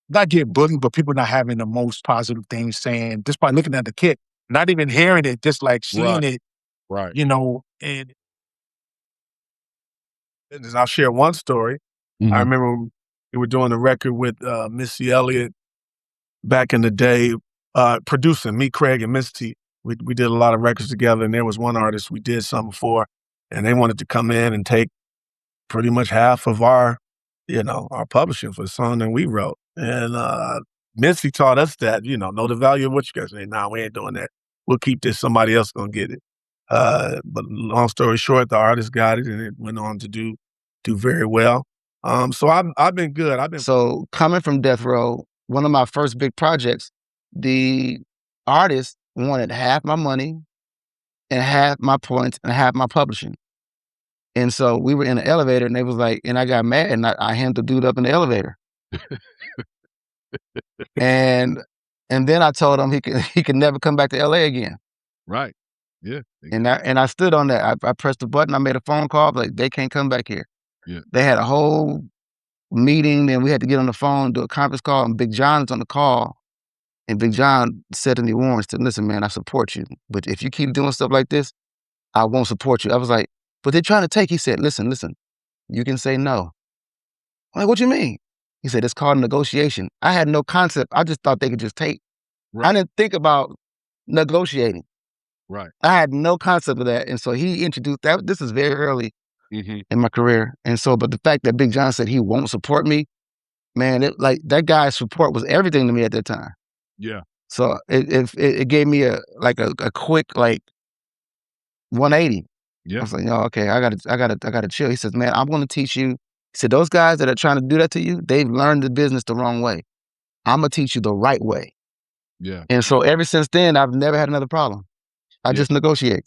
not getting bullied, but people not having the most positive things saying, just by looking at the kit, not even hearing it, just like seeing it, and I'll share one story. Mm-hmm. I remember we were doing a record with Missy Elliott back in the day, producing, me, Craig, and Misty. We did a lot of records together, and there was one artist we did something for, and they wanted to come in and take pretty much half of our publishing for the song that we wrote. And Misty taught us that, know the value of what you guys say. Nah, we ain't doing that. We'll keep this. Somebody else gonna get it. But long story short, the artist got it, and it went on to do very well. So I've been good. So coming from Death Row, one of my first big projects, the artist wanted half my money and half my points and half my publishing. And so we were in the elevator, and they was like, and I got mad, and I handed the dude up in the elevator. and then I told him he could never come back to LA again. Right. Yeah. And I stood on that. I pressed the button. I made a phone call. Like, they can't come back here. Yeah. They had a whole meeting. Then we had to get on the phone, do a conference call. And Big John's on the call. And Big John said to me, Warryn, said, listen, man, I support you. But if you keep doing stuff like this, I won't support you. I was like, but they're trying to take. He said, listen, you can say no. I'm like, what you mean? He said, it's called negotiation. I had no concept. I just thought they could just take. Right. I didn't think about negotiating. Right. I had no concept of that. And so he introduced that. This is very early in my career. And so, but the fact that Big John said he won't support me, man, like that guy's support was everything to me at that time. Yeah. So it gave me a quick like 180. Yeah. I was like, oh, okay, I gotta chill. He says, man, I'm gonna teach you. He said, those guys that are trying to do that to you, they've learned the business the wrong way. I'm gonna teach you the right way. Yeah. And so ever since then, I've never had another problem. I just negotiate.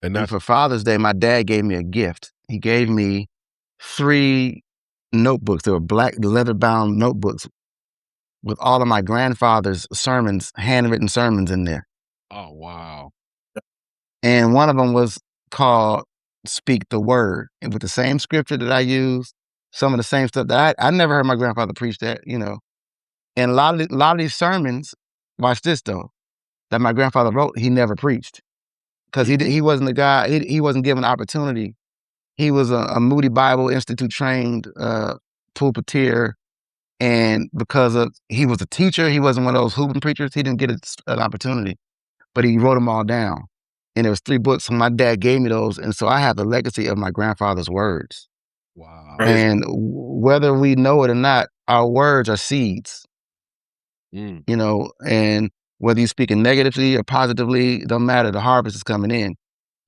And for Father's Day, my dad gave me a gift. He gave me 3 notebooks. They were black leather-bound notebooks with all of my grandfather's sermons, handwritten sermons in there. Oh, wow. And one of them was called Speak the Word. And with the same scripture that I use, some of the same stuff that I never heard my grandfather preach that, you know. And a lot of these sermons, watch this though, that my grandfather wrote, he never preached. Because he wasn't the guy, he wasn't given opportunity. He was a Moody Bible Institute trained pulpiteer. And because he was a teacher, he wasn't one of those hooping preachers, he didn't get an opportunity. But he wrote them all down. And there was 3 books, and my dad gave me those. And so I have the legacy of my grandfather's words. Wow. And whether we know it or not, our words are seeds. You know, and whether you're speaking negatively or positively, it don't matter. The harvest is coming in.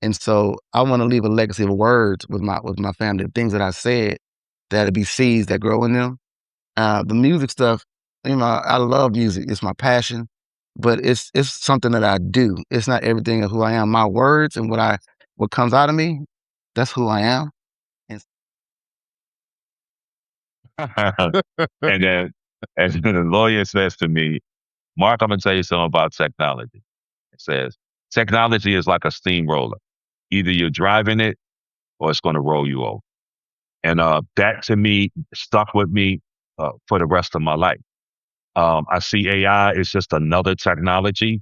And so I want to leave a legacy of words with my family, things that I said, that'll be seeds that grow in them. The music stuff, you know, I love music. It's my passion, but it's something that I do. It's not everything of who I am. My words and what comes out of me, that's who I am. And then, as the lawyer says to me, Mark, I'm going to tell you something about technology. It says, technology is like a steamroller. Either you're driving it or it's going to roll you over. And that to me stuck with me for the rest of my life. I see AI as just another technology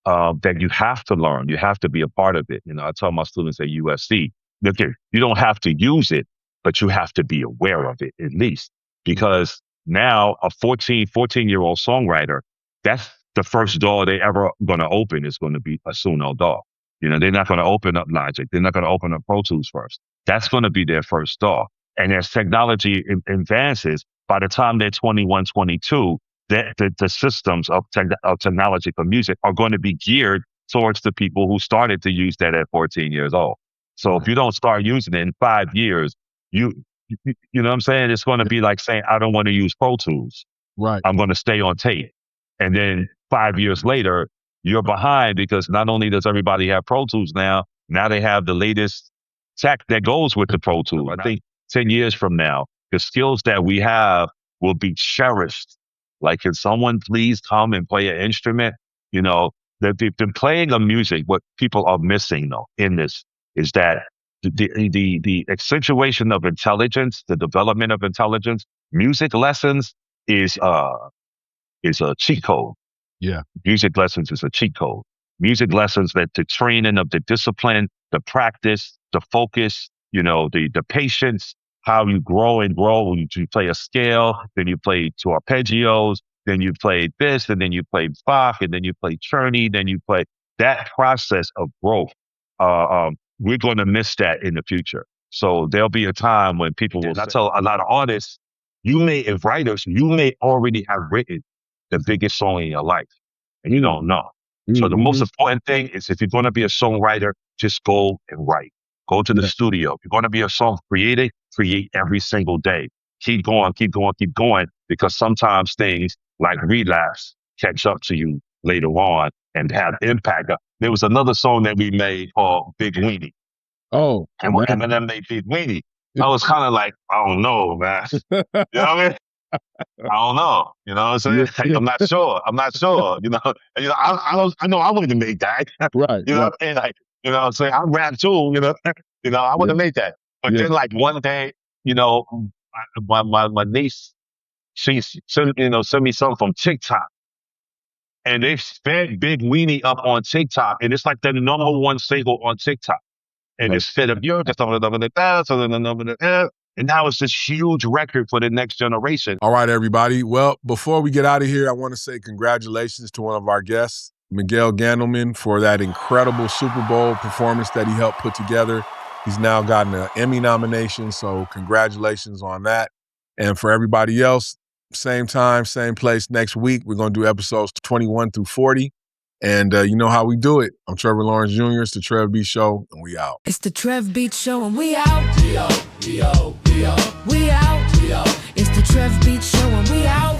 that you have to learn. You have to be a part of it. You know, I tell my students at USC, look, you don't have to use it, but you have to be aware of it at least. Because now a 14-year-old songwriter, that's the first door they ever going to open is going to be a Suno door. You know, they're not going to open up Logic. They're not going to open up Pro Tools first. That's going to be their first door. And as technology advances, by the time they're 21, 22, the systems of technology for music are going to be geared towards the people who started to use that at 14 years old. So if you don't start using it in 5 years, you know what I'm saying? It's going to be like saying, I don't want to use Pro Tools. Right. I'm going to stay on tape. And then 5 years later, you're behind because not only does everybody have Pro Tools now they have the latest tech that goes with the Pro Tool. I think 10 years from now, the skills that we have will be cherished. Like, can someone please come and play an instrument? You know, the playing of music, what people are missing though in this is that the accentuation of intelligence, the development of intelligence, music lessons is a cheat code. Yeah. Music lessons is a cheat code. Music lessons, that the training of the discipline, the practice, the focus, you know, the patience, how you grow and grow. You play a scale, then you play to arpeggios, then you play this, and then you play Bach, and then you play Czerny, then you play that process of growth. We're going to miss that in the future. So there'll be a time when people will, I tell a lot of artists, as writers, you may already have written the biggest song in your life, and you don't know. So the most important thing is, if you're going to be a songwriter, just go and write. Go to the studio. If you're going to be a song creator, create every single day. Keep going, keep going, keep going, because sometimes things like relapse catch up to you later on and have impact. There was another song that we made called Big Weenie. Oh, and when Eminem made Big Weenie, I was kind of like, I don't know, man. You know what I mean? I don't know. You know what I'm saying? Like, I'm not sure. You know, I know I wouldn't have made that. Right. You know what I'm saying? Like, you know what I'm saying? I rap too, you know. I wouldn't have made that. But then like one day, you know, my niece, she sent me something from TikTok. And they fed Big Weenie up on TikTok. And it's like the #1 single on TikTok. And it's fed up Europe, and now it's this huge record for the next generation. All right, everybody. Well, before we get out of here, I want to say congratulations to one of our guests. Miguel Gandelman for that incredible Super Bowl performance that he helped put together. He's now gotten an Emmy nomination, so congratulations on that. And for everybody else, same time, same place next week. We're going to do episodes 21 through 40. And you know how we do it. I'm Trevor Lawrence Jr. It's the TrevBeats Show, and we out. It's the TrevBeats Show, and we out. We out. We out. We out. It's the TrevBeats Show, and we out.